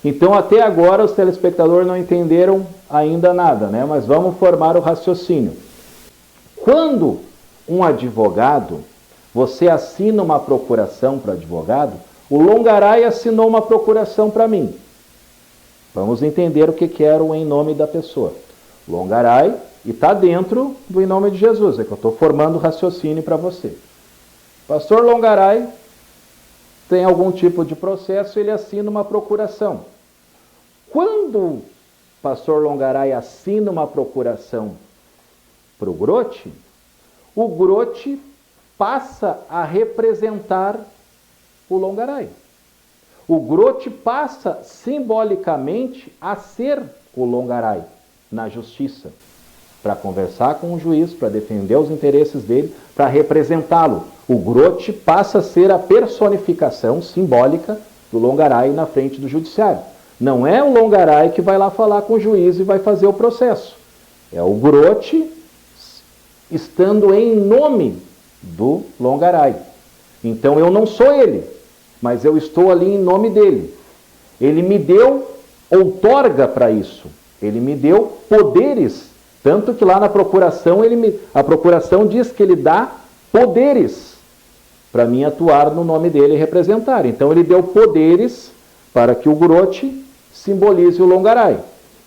Speaker 3: Então, até agora, os telespectadores não entenderam ainda nada, né? Mas vamos formar o raciocínio. Quando um advogado, você assina uma procuração para advogado, o Longaray assinou uma procuração para mim. Vamos entender o que era o em nome da pessoa. Longaray, e está dentro do em nome de Jesus, é que eu estou formando o raciocínio para você. Pastor Longaray tem algum tipo de processo, ele assina uma procuração. Quando o pastor Longaray assina uma procuração para o Grote passa a representar o Longaray. O Grote passa simbolicamente a ser o Longaray na justiça, para conversar com o juiz, para defender os interesses dele, para representá-lo. O grote passa a ser a personificação simbólica do longaray na frente do judiciário. Não é o longaray que vai lá falar com o juiz e vai fazer o processo. É o grote estando em nome do longaray. Então eu não sou ele, mas eu estou ali em nome dele. Ele me deu outorga para isso. Ele me deu poderes. Tanto que lá na procuração, a procuração diz que ele dá poderes para mim atuar no nome dele e representar. Então ele deu poderes para que o grote simbolize o longaray.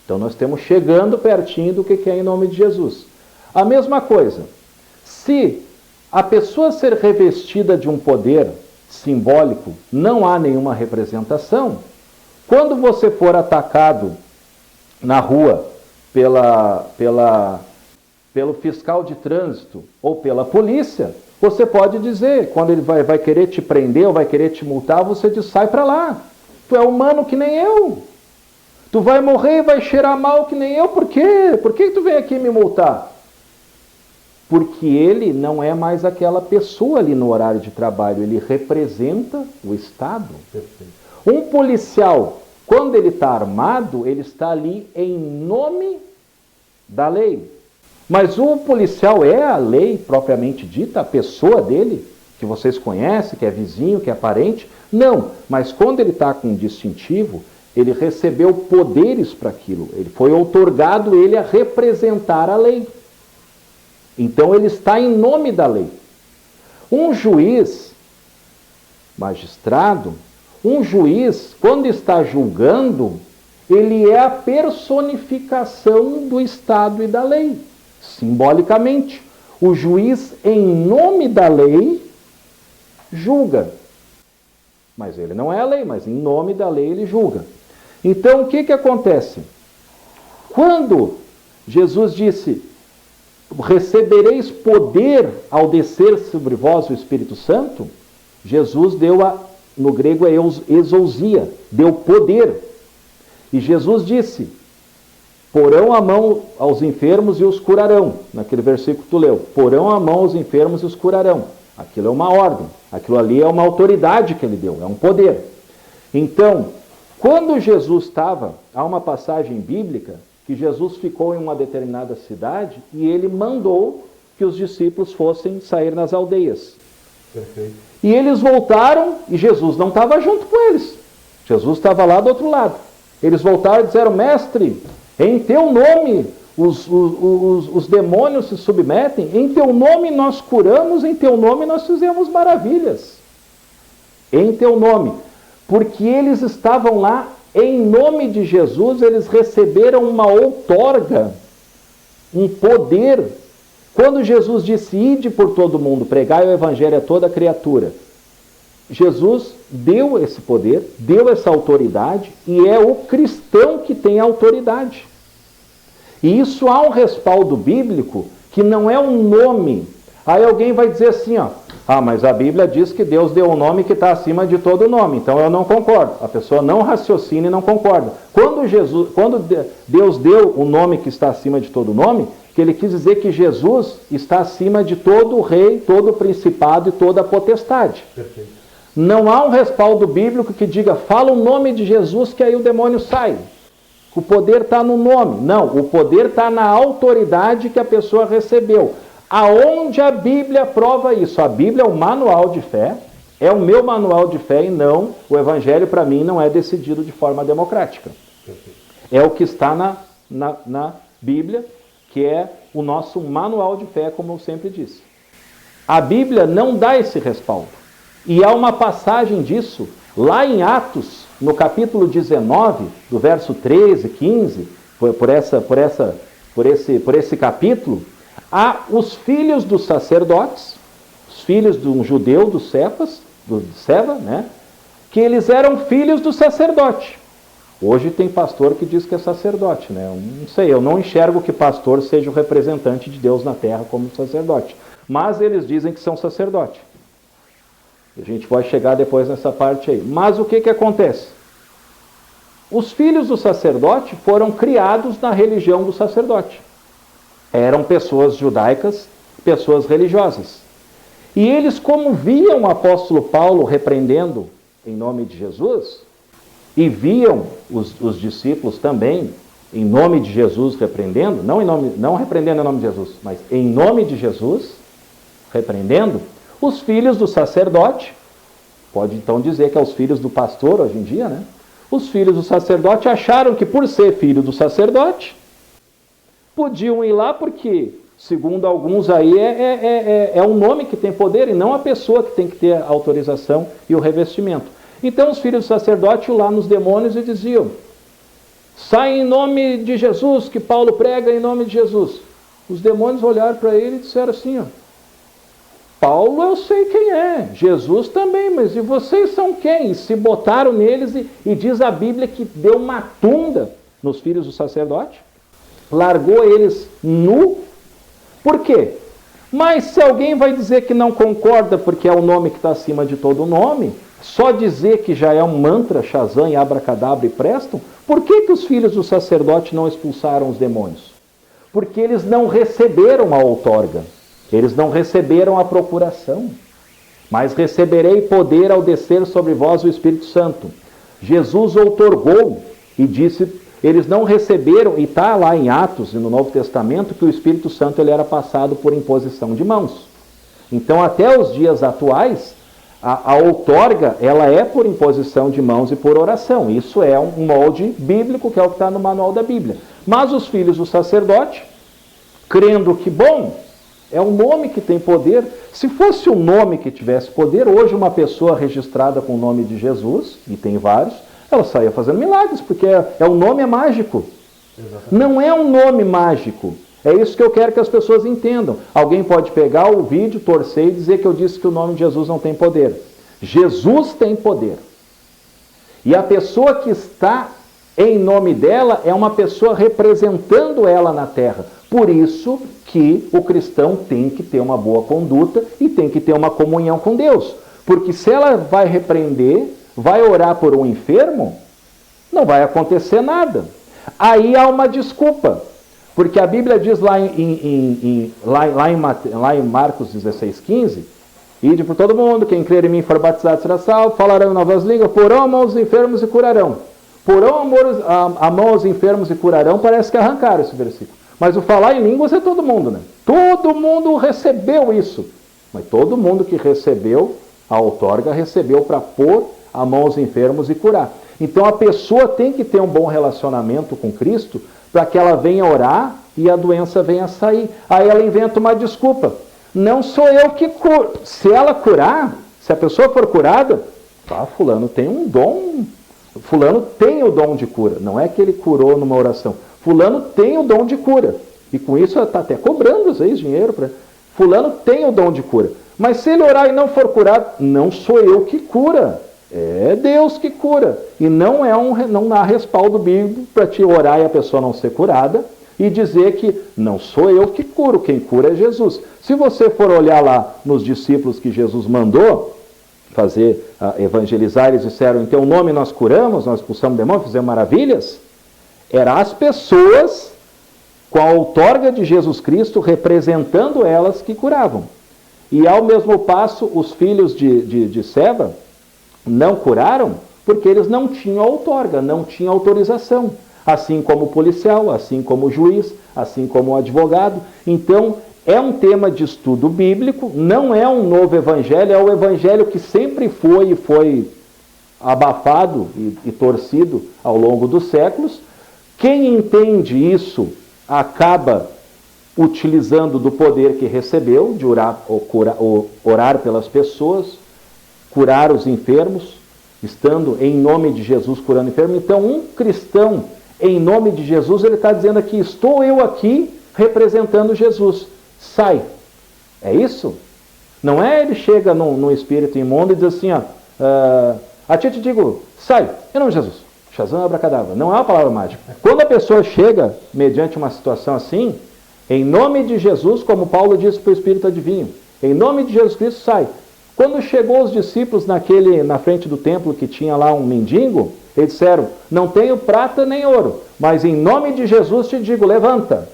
Speaker 3: Então nós estamos chegando pertinho do que é em nome de Jesus. A mesma coisa, se a pessoa ser revestida de um poder simbólico, não há nenhuma representação, quando você for atacado na rua pelo fiscal de trânsito ou pela polícia, você pode dizer, quando ele vai querer te prender ou vai querer te multar, você diz, sai para lá, tu é humano que nem eu, tu vai morrer e vai cheirar mal que nem eu, por quê? Por que tu vem aqui me multar? Porque ele não é mais aquela pessoa ali no horário de trabalho, ele representa o Estado.
Speaker 2: Perfeito.
Speaker 3: Um policial, quando ele está armado, ele está ali em nome da lei. Mas o policial é a lei propriamente dita, a pessoa dele, que vocês conhecem, que é vizinho, que é parente? Não, mas quando ele está com um distintivo, ele recebeu poderes para aquilo, ele foi outorgado ele a representar a lei. Então ele está em nome da lei. Um juiz, magistrado, um juiz, quando está julgando, ele é a personificação do Estado e da lei, simbolicamente. O juiz, em nome da lei, julga. Mas ele não é a lei, mas em nome da lei ele julga. Então o que acontece? Quando Jesus disse, recebereis poder ao descer sobre vós o Espírito Santo, Jesus deu no grego é exousia, deu poder. E Jesus disse, porão a mão aos enfermos e os curarão. Naquele versículo que tu leu, porão a mão aos enfermos e os curarão. Aquilo é uma ordem, aquilo ali é uma autoridade que ele deu, é um poder. Então, quando Jesus estava, há uma passagem bíblica, que Jesus ficou em uma determinada cidade e ele mandou que os discípulos fossem sair nas aldeias.
Speaker 2: Perfeito.
Speaker 3: E eles voltaram e Jesus não estava junto com eles. Jesus estava lá do outro lado. Eles voltaram e disseram, mestre, em teu nome os demônios se submetem, em teu nome nós curamos, em teu nome nós fizemos maravilhas. Em teu nome. Porque eles estavam lá em nome de Jesus, eles receberam uma outorga, um poder. Quando Jesus disse, ide por todo mundo, pregai o evangelho a toda criatura, Jesus deu esse poder, deu essa autoridade, e é o cristão que tem a autoridade. E isso há um respaldo bíblico, que não é um nome. Aí alguém vai dizer assim, ó, mas a Bíblia diz que Deus deu um nome que está acima de todo nome, então eu não concordo. A pessoa não raciocina e não concorda. Quando Deus deu o nome que está acima de todo nome, que ele quis dizer que Jesus está acima de todo rei, todo principado e toda potestade.
Speaker 2: Perfeito.
Speaker 3: Não há um respaldo bíblico que diga, fala o nome de Jesus que aí o demônio sai. O poder está no nome. Não, o poder está na autoridade que a pessoa recebeu. Aonde a Bíblia prova isso? A Bíblia é o manual de fé, é o meu manual de fé e não, o Evangelho para mim não é decidido de forma democrática. É o que está na Bíblia, que é o nosso manual de fé, como eu sempre disse. A Bíblia não dá esse respaldo. E há uma passagem disso, lá em Atos, no capítulo 19, do verso 13, 15, por esse capítulo, há os filhos dos sacerdotes, os filhos de um judeu, do Seva, né? Que eles eram filhos do sacerdote. Hoje tem pastor que diz que é sacerdote, né? Eu não sei, eu não enxergo que pastor seja o representante de Deus na terra como sacerdote. Mas eles dizem que são sacerdote. A gente vai chegar depois nessa parte aí. Mas o que acontece? Os filhos do sacerdote foram criados na religião do sacerdote. Eram pessoas judaicas, pessoas religiosas. E eles, como viam o apóstolo Paulo repreendendo em nome de Jesus, e viam os discípulos também, em nome de Jesus, repreendendo, não repreendendo em nome de Jesus, mas em nome de Jesus, repreendendo, os filhos do sacerdote, pode então dizer que é os filhos do pastor hoje em dia, né? Os filhos do sacerdote acharam que por ser filho do sacerdote, podiam ir lá porque, segundo alguns aí, é um nome que tem poder e não a pessoa que tem que ter a autorização e o revestimento. Então os filhos do sacerdote iam lá nos demônios e diziam: sai em nome de Jesus, que Paulo prega em nome de Jesus. Os demônios olharam para ele e disseram assim, ó: Paulo eu sei quem é, Jesus também, mas e vocês são quem? E se botaram neles e diz a Bíblia que deu uma tunda nos filhos do sacerdote, largou eles nu. Por quê? Mas se alguém vai dizer que não concorda porque é o nome que está acima de todo nome, só dizer que já é um mantra, Shazam e abracadabra e prestam, por que os filhos do sacerdote não expulsaram os demônios? Porque eles não receberam a outorga, eles não receberam a procuração, mas receberei poder ao descer sobre vós o Espírito Santo. Jesus outorgou e disse, eles não receberam, e está lá em Atos e no Novo Testamento, que o Espírito Santo ele era passado por imposição de mãos. Então até os dias atuais, a outorga, ela é por imposição de mãos e por oração. Isso é um molde bíblico, que é o que está no manual da Bíblia. Mas os filhos do sacerdote, crendo que, bom, é um nome que tem poder. Se fosse um nome que tivesse poder, hoje uma pessoa registrada com o nome de Jesus, e tem vários, ela saía fazendo milagres, porque o nome é mágico. Exatamente. Não é um nome mágico. É isso que eu quero que as pessoas entendam. Alguém pode pegar o vídeo, torcer e dizer que eu disse que o nome de Jesus não tem poder. Jesus tem poder. E a pessoa que está em nome dela é uma pessoa representando ela na terra. Por isso que o cristão tem que ter uma boa conduta e tem que ter uma comunhão com Deus. Porque se ela vai repreender, vai orar por um enfermo, não vai acontecer nada. Aí há uma desculpa. Porque a Bíblia diz lá em Marcos 16,15, ide por todo mundo, quem crer em mim for batizado será salvo, falarão em novas línguas, porão a mão aos enfermos e curarão. Porão a mão aos enfermos e curarão, parece que arrancaram esse versículo. Mas o falar em línguas é todo mundo, né? Todo mundo recebeu isso. Mas todo mundo que recebeu a outorga, recebeu para pôr a mão aos enfermos e curar. Então a pessoa tem que ter um bom relacionamento com Cristo, para que ela venha orar e a doença venha sair. Aí ela inventa uma desculpa. Não sou eu que curo. Se ela curar, se a pessoa for curada, fulano tem um dom. Fulano tem o dom de cura. Não é que ele curou numa oração. Fulano tem o dom de cura. E com isso ela está até cobrando, às vezes, dinheiro. Fulano tem o dom de cura. Mas se ele orar e não for curado, não sou eu que cura. É Deus que cura. E não há respaldo bíblico para te orar e a pessoa não ser curada e dizer que não sou eu que curo, quem cura é Jesus. Se você for olhar lá nos discípulos que Jesus mandou fazer, evangelizar, eles disseram, em teu nome nós curamos, nós expulsamos demônios, fizemos maravilhas. Eram as pessoas com a outorga de Jesus Cristo representando elas que curavam. E ao mesmo passo, os filhos de Seva não curaram porque eles não tinham outorga, não tinham autorização. Assim como o policial, assim como o juiz, assim como o advogado. Então, é um tema de estudo bíblico, não é um novo evangelho, é o evangelho que sempre foi e foi abafado e torcido ao longo dos séculos. Quem entende isso acaba utilizando do poder que recebeu, de orar pelas pessoas, curar os enfermos, estando em nome de Jesus curando enfermos. Então, um cristão, em nome de Jesus, ele está dizendo aqui, estou eu aqui representando Jesus. Sai. É isso? Não é ele chega num espírito imundo e diz assim, a ti te digo, sai, em nome de Jesus. Shazam, abracadabra. Não é uma palavra mágica. Quando a pessoa chega, mediante uma situação assim, em nome de Jesus, como Paulo disse para o Espírito adivinho, em nome de Jesus Cristo, sai. Quando chegou os discípulos na frente do templo que tinha lá um mendigo, eles disseram, não tenho prata nem ouro, mas em nome de Jesus te digo, levanta.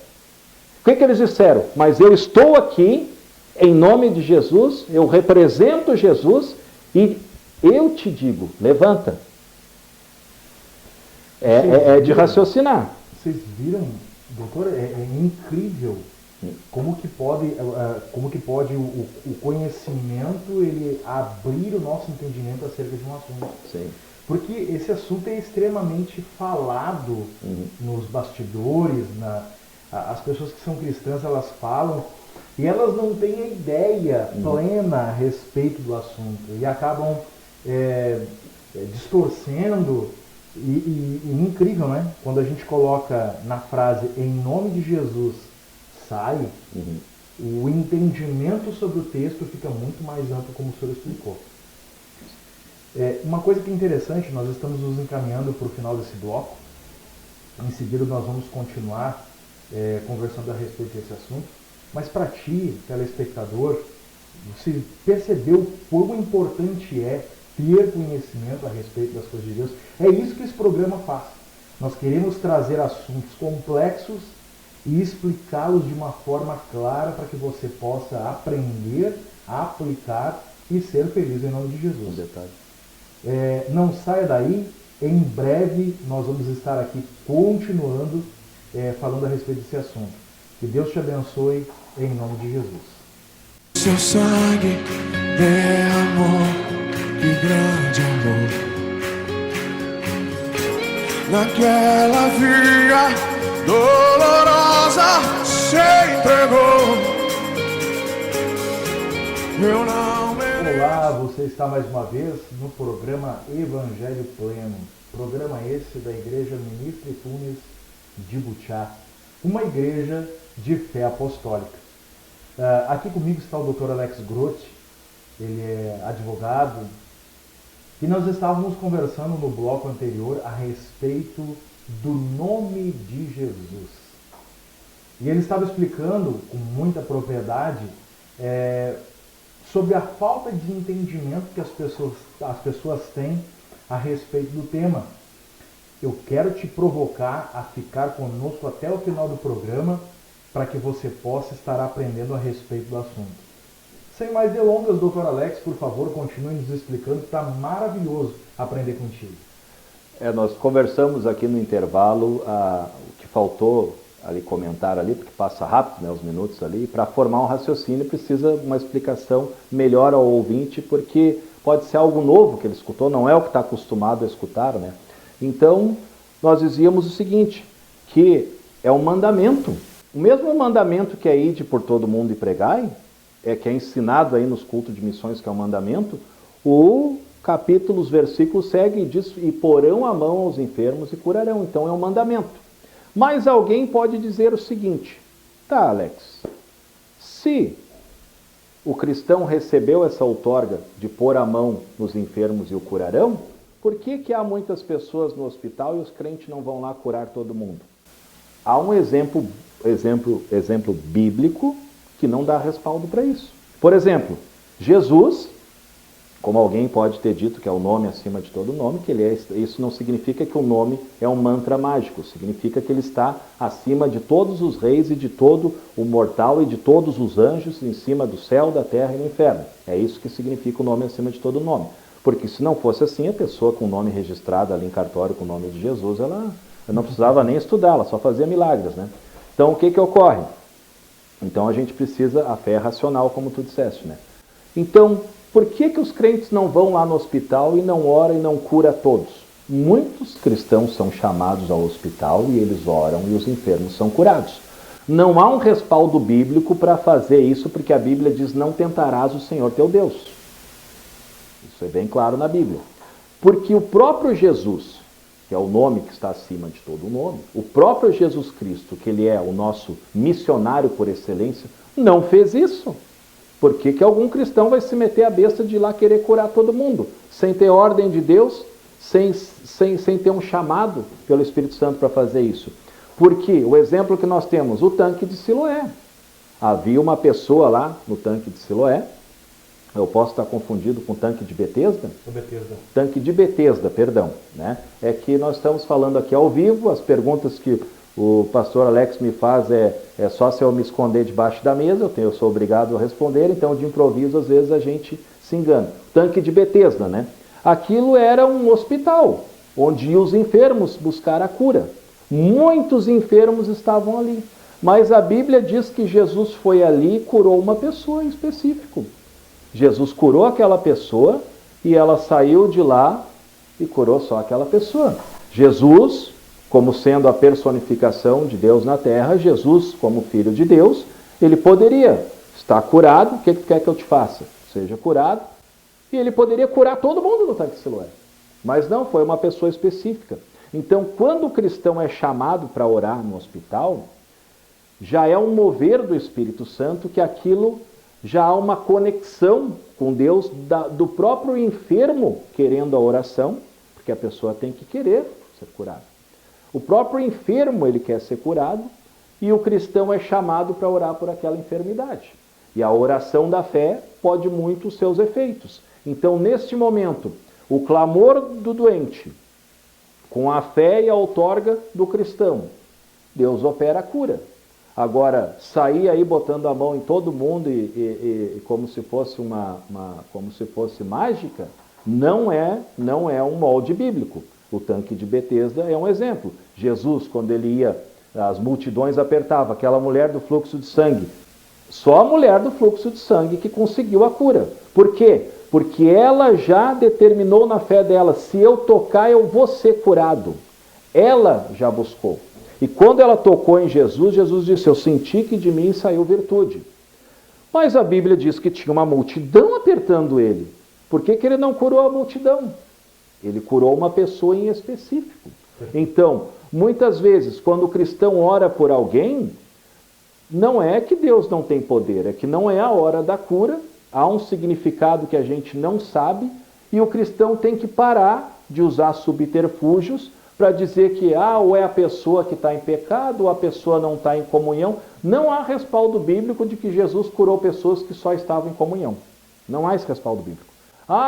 Speaker 3: O que eles disseram? Mas eu estou aqui em nome de Jesus, eu represento Jesus e eu te digo, levanta. É de raciocinar.
Speaker 2: Vocês viram, doutor, é incrível como que pode o conhecimento ele abrir o nosso entendimento acerca de um assunto.
Speaker 3: Sim.
Speaker 2: Porque esse assunto é extremamente falado nos bastidores, as pessoas que são cristãs elas falam e elas não têm a ideia plena a respeito do assunto e acabam distorcendo e incrível, né? Quando a gente coloca na frase em nome de Jesus sai, o entendimento sobre o texto fica muito mais amplo, como o senhor explicou. Uma coisa que é interessante, nós estamos nos encaminhando para o final desse bloco. Em seguida nós vamos continuar conversando a respeito desse assunto. Mas para ti, telespectador, você percebeu quão importante é ter conhecimento a respeito das coisas de Deus? É isso que esse programa faz. Nós queremos trazer assuntos complexos e explicá-los de uma forma clara para que você possa aprender, aplicar e ser feliz em nome de Jesus.
Speaker 3: Um detalhe.
Speaker 2: Não saia daí, em breve nós vamos estar aqui continuando falando a respeito desse assunto. Que Deus te abençoe em nome de Jesus.
Speaker 1: Seu sangue derramou, que grande amor. Naquela via dolorosa se entregou. Eu não mereço.
Speaker 2: Olá, você está mais uma vez no programa Evangelho Pleno. Programa esse da Igreja Ministro e Funes de Butiá, uma igreja de fé apostólica. Aqui comigo está o Dr. Alex Grotti, ele é advogado, e nós estávamos conversando no bloco anterior a respeito do nome de Jesus. E ele estava explicando com muita propriedade sobre a falta de entendimento que as pessoas têm a respeito do tema. Eu quero te provocar a ficar conosco até o final do programa para que você possa estar aprendendo a respeito do assunto. Sem mais delongas, Dr. Alex, por favor, continue nos explicando, que está maravilhoso aprender contigo.
Speaker 3: Nós conversamos aqui no intervalo, o que faltou ali comentar ali, porque passa rápido, né, os minutos ali, para formar um raciocínio precisa uma explicação melhor ao ouvinte, porque pode ser algo novo que ele escutou, não é o que está acostumado a escutar, né? Então, nós dizíamos o seguinte, que é um mandamento, o mesmo mandamento que é ide por todo mundo e pregai, que é ensinado aí nos cultos de missões, que é um mandamento, o capítulo, os versículos seguem e diz, e porão a mão aos enfermos e curarão. Então é um mandamento. Mas alguém pode dizer o seguinte, tá, Alex, se o cristão recebeu essa outorga de pôr a mão nos enfermos e o curarão, por que há muitas pessoas no hospital e os crentes não vão lá curar todo mundo? Há um exemplo bíblico que não dá respaldo para isso. Por exemplo, Jesus, como alguém pode ter dito que é o nome acima de todo nome, que isso não significa que o nome é um mantra mágico, significa que ele está acima de todos os reis e de todo o mortal e de todos os anjos, em cima do céu, da terra e do inferno. É isso que significa o nome acima de todo nome. Porque se não fosse assim, a pessoa com o nome registrado ali em cartório com o nome de Jesus, ela não precisava nem estudar, ela só fazia milagres, né? Então o que ocorre? Então a gente precisa, a fé racional, como tu disseste, né? Então, por que os crentes não vão lá no hospital e não oram e não cura todos? Muitos cristãos são chamados ao hospital e eles oram e os enfermos são curados. Não há um respaldo bíblico para fazer isso, porque a Bíblia diz, não tentarás o Senhor teu Deus. Isso é bem claro na Bíblia. Porque o próprio Jesus, que é o nome que está acima de todo nome, o próprio Jesus Cristo, que ele é o nosso missionário por excelência, não fez isso. Por que algum cristão vai se meter a besta de ir lá querer curar todo mundo, sem ter ordem de Deus, sem ter um chamado pelo Espírito Santo para fazer isso? Porque o exemplo que nós temos, o tanque de Siloé. Havia uma pessoa lá no tanque de Siloé, eu posso estar confundido com o tanque de Betesda? Tanque de Betesda, perdão. Né? É que nós estamos falando aqui ao vivo, as perguntas que o pastor Alex me faz é só se eu me esconder debaixo da mesa, eu sou obrigado a responder, então de improviso às vezes a gente se engana. Tanque de Betesda, né? Aquilo era um hospital, onde iam os enfermos buscar a cura. Muitos enfermos estavam ali, mas a Bíblia diz que Jesus foi ali e curou uma pessoa em específico. Jesus curou aquela pessoa e ela saiu de lá e curou só aquela pessoa. Jesus, como sendo a personificação de Deus na terra, Jesus, como Filho de Deus, ele poderia estar curado. O que tu quer que eu te faça? Seja curado. E ele poderia curar todo mundo no tanque de Siloé. Mas não, foi uma pessoa específica. Então, quando o cristão é chamado para orar no hospital, já é um mover do Espírito Santo, que aquilo já há uma conexão com Deus do próprio enfermo querendo a oração, porque a pessoa tem que querer ser curada. O próprio enfermo, ele quer ser curado, e o cristão é chamado para orar por aquela enfermidade. E a oração da fé pode muito os seus efeitos. Então, neste momento, o clamor do doente, com a fé e a outorga do cristão, Deus opera a cura. Agora, sair aí botando a mão em todo mundo e como se fosse como se fosse mágica, não é um molde bíblico. O tanque de Betesda é um exemplo. Jesus, quando ele ia, as multidões apertavam, aquela mulher do fluxo de sangue. Só a mulher do fluxo de sangue que conseguiu a cura. Por quê? Porque ela já determinou na fé dela, se eu tocar eu vou ser curado. Ela já buscou. E quando ela tocou em Jesus, Jesus disse, eu senti que de mim saiu virtude. Mas a Bíblia diz que tinha uma multidão apertando ele. Por que ele não curou a multidão? Ele curou uma pessoa em específico. Então, muitas vezes, quando o cristão ora por alguém, não é que Deus não tem poder, é que não é a hora da cura, há um significado que a gente não sabe, e o cristão tem que parar de usar subterfúgios para dizer que ou é a pessoa que está em pecado, ou a pessoa não está em comunhão. Não há respaldo bíblico de que Jesus curou pessoas que só estavam em comunhão. Não há esse respaldo bíblico.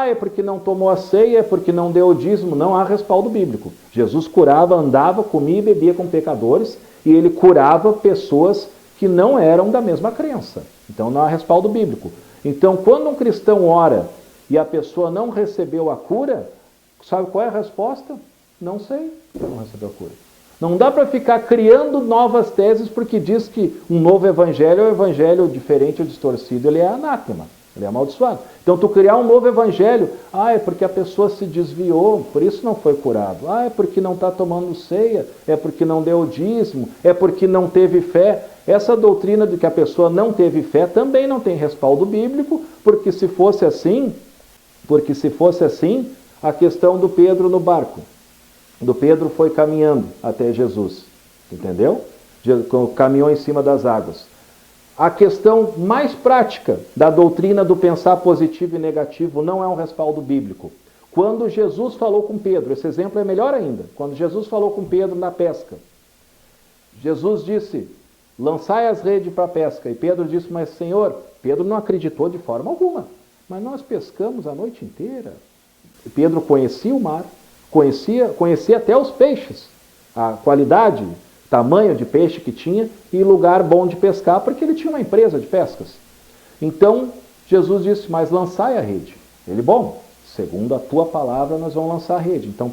Speaker 3: É porque não tomou a ceia, é porque não deu o dízimo. Não há respaldo bíblico. Jesus curava, andava, comia e bebia com pecadores, e ele curava pessoas que não eram da mesma crença. Então não há respaldo bíblico. Então, quando um cristão ora e a pessoa não recebeu a cura, sabe qual é a resposta? Não sei, não recebeu a cura. Não dá para ficar criando novas teses porque diz que um novo evangelho é um evangelho diferente ou distorcido, ele é anátema, ele é amaldiçoado. Então, tu criar um novo evangelho, é porque a pessoa se desviou, por isso não foi curado. É porque não está tomando ceia, é porque não deu o dízimo, é porque não teve fé. Essa doutrina de que a pessoa não teve fé também não tem respaldo bíblico, porque se fosse assim, a questão do Pedro no barco, do Pedro foi caminhando até Jesus, entendeu? Caminhou em cima das águas. A questão mais prática da doutrina do pensar positivo e negativo não é um respaldo bíblico. Quando Jesus falou com Pedro, esse exemplo é melhor ainda, quando Jesus falou com Pedro na pesca, Jesus disse, lançai as redes para a pesca, e Pedro disse, mas Senhor, Pedro não acreditou de forma alguma, mas nós pescamos a noite inteira. E Pedro conhecia o mar, conhecia até os peixes, a qualidade, tamanho de peixe que tinha e lugar bom de pescar, porque ele tinha uma empresa de pescas. Então, Jesus disse, mas lançai a rede. Ele, bom, segundo a tua palavra, nós vamos lançar a rede. Então,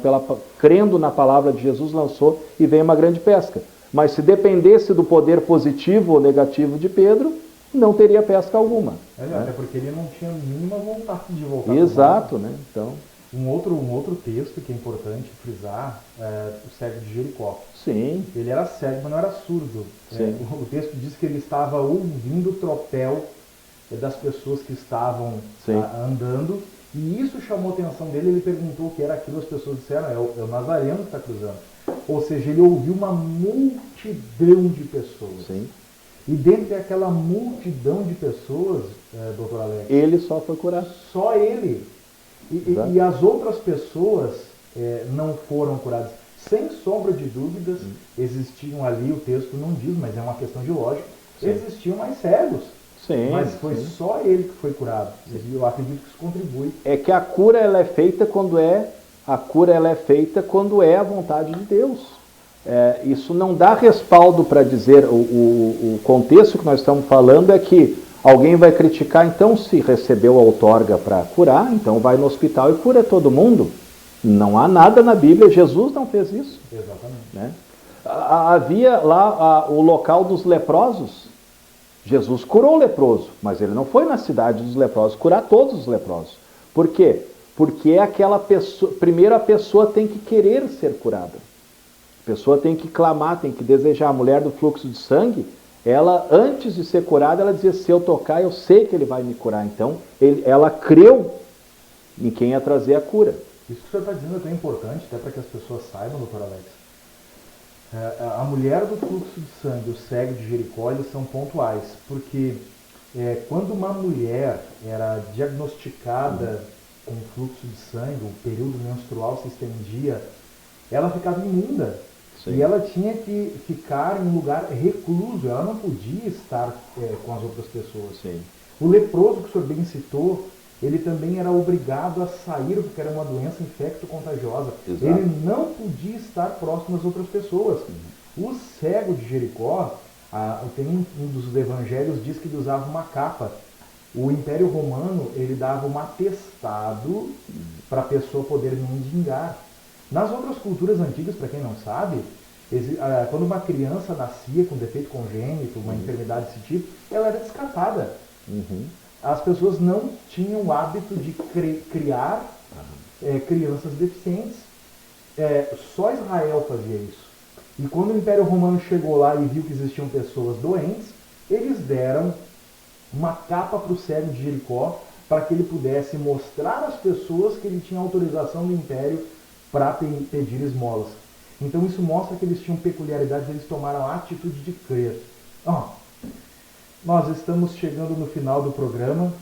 Speaker 3: crendo na palavra de Jesus, lançou e veio uma grande pesca. Mas se dependesse do poder positivo ou negativo de Pedro, não teria pesca alguma.
Speaker 2: Até porque ele não tinha mínima vontade de voltar.
Speaker 3: Exato, né? Então...
Speaker 2: Um outro texto que é importante frisar é o cego de Jericó.
Speaker 3: Sim.
Speaker 2: Ele era cego, mas não era surdo. O texto diz que ele estava ouvindo o tropel das pessoas que estavam andando, e isso chamou a atenção dele. Ele perguntou o que era aquilo, as pessoas disseram, é o Nazareno que está cruzando. Ou seja, ele ouviu uma multidão de pessoas.
Speaker 3: Sim.
Speaker 2: E dentro daquela multidão de pessoas, doutor Alex,
Speaker 3: ele só foi curado.
Speaker 2: Só ele. E as outras pessoas não foram curadas. Sem sombra de dúvidas, existiam ali, o texto não diz, mas é uma questão de lógica, existiam mais cegos.
Speaker 3: Sim,
Speaker 2: mas foi só ele que foi curado. E eu acredito que isso contribui.
Speaker 3: É que a cura ela é feita quando é a vontade de Deus. isso não dá respaldo para dizer, o contexto que nós estamos falando é que alguém vai criticar, então se recebeu a outorga para curar, então vai no hospital e cura todo mundo. Não há nada na Bíblia, Jesus não fez isso.
Speaker 2: Exatamente.
Speaker 3: Né? Havia lá o local dos leprosos. Jesus curou o leproso, mas ele não foi na cidade dos leprosos curar todos os leprosos. Por quê? Porque aquela pessoa, primeiro a pessoa tem que querer ser curada. A pessoa tem que clamar, tem que desejar. A mulher do fluxo de sangue, ela antes de ser curada, ela dizia, se eu tocar, eu sei que ele vai me curar. Então, ela creu em quem ia trazer a cura.
Speaker 2: Isso que o senhor está dizendo é tão importante, até para que as pessoas saibam, doutor Alex. A mulher do fluxo de sangue, o cego de Jericó, eles são pontuais, porque quando uma mulher era diagnosticada com fluxo de sangue, o período menstrual se estendia, ela ficava imunda. Sim. E ela tinha que ficar em um lugar recluso, ela não podia estar com as outras pessoas.
Speaker 3: Sim.
Speaker 2: O leproso que o senhor bem citou, ele também era obrigado a sair, porque era uma doença infecto-contagiosa.
Speaker 3: Exato.
Speaker 2: Ele não podia estar próximo das outras pessoas. O cego de Jericó, tem um dos evangelhos diz que ele usava uma capa. O Império Romano, ele dava um atestado para a pessoa poder mendigar. Nas outras culturas antigas, para quem não sabe, quando uma criança nascia com defeito congênito, uma enfermidade desse tipo, ela era descartada. As pessoas não tinham o hábito de criar crianças deficientes. Só Israel fazia isso. E quando o Império Romano chegou lá e viu que existiam pessoas doentes, eles deram uma capa para o cego de Jericó para que ele pudesse mostrar às pessoas que ele tinha autorização do Império para pedir esmolas. Então isso mostra que eles tinham peculiaridades, eles tomaram a atitude de crer. Nós estamos chegando no final do programa,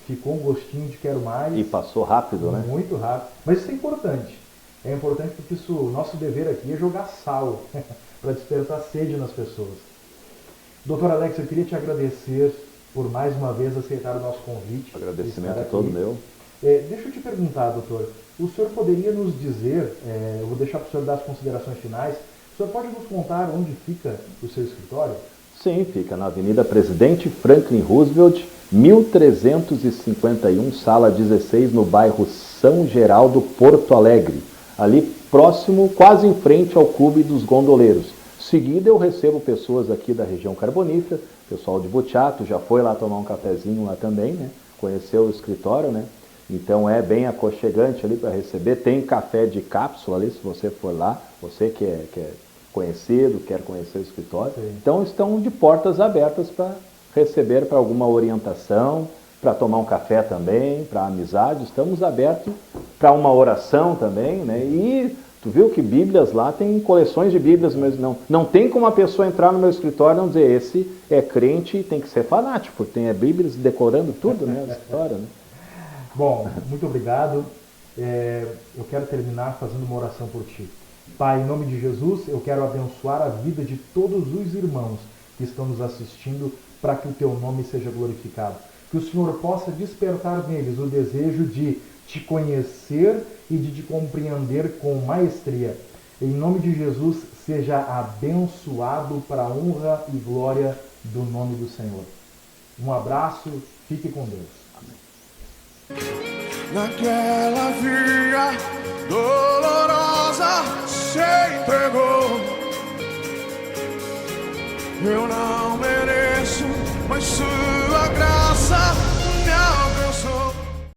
Speaker 2: ficou um gostinho de quero mais.
Speaker 3: E passou rápido, né?
Speaker 2: Muito rápido. Mas isso é importante. É importante porque nosso dever aqui é jogar sal para despertar sede nas pessoas. Doutor Alex, eu queria te agradecer por mais uma vez aceitar o nosso convite.
Speaker 3: O agradecimento é todo meu.
Speaker 2: Deixa eu te perguntar, doutor, o senhor poderia nos dizer, eu vou deixar para o senhor dar as considerações finais, o senhor pode nos contar onde fica o seu escritório?
Speaker 3: Sim, fica na Avenida Presidente Franklin Roosevelt, 1351, sala 16, no bairro São Geraldo, Porto Alegre. Ali próximo, quase em frente ao Clube dos Gondoleiros. Seguida eu recebo pessoas aqui da região carbonífera, pessoal de Buchato, já foi lá tomar um cafezinho lá também, né? Conheceu o escritório, né? Então é bem aconchegante ali para receber. Tem café de cápsula ali, se você for lá, você que é conhecido, quer conhecer o escritório. Sim. Então estão de portas abertas para receber, para alguma orientação, para tomar um café também, para amizade. Estamos abertos para uma oração também, né? E tu viu que Bíblias lá, tem coleções de Bíblias, mas não tem como a pessoa entrar no meu escritório e não dizer, esse é crente e tem que ser fanático, porque tem Bíblias decorando tudo, né? A história, né?
Speaker 2: Bom, muito obrigado. Eu quero terminar fazendo uma oração por ti. Pai, em nome de Jesus, eu quero abençoar a vida de todos os irmãos que estão nos assistindo para que o teu nome seja glorificado. Que o Senhor possa despertar neles o desejo de te conhecer e de te compreender com maestria. Em nome de Jesus, seja abençoado para a honra e glória do nome do Senhor. Um abraço, fique com Deus. Amém.
Speaker 1: Naquela via dolorosa se entregou. Eu não mereço, mas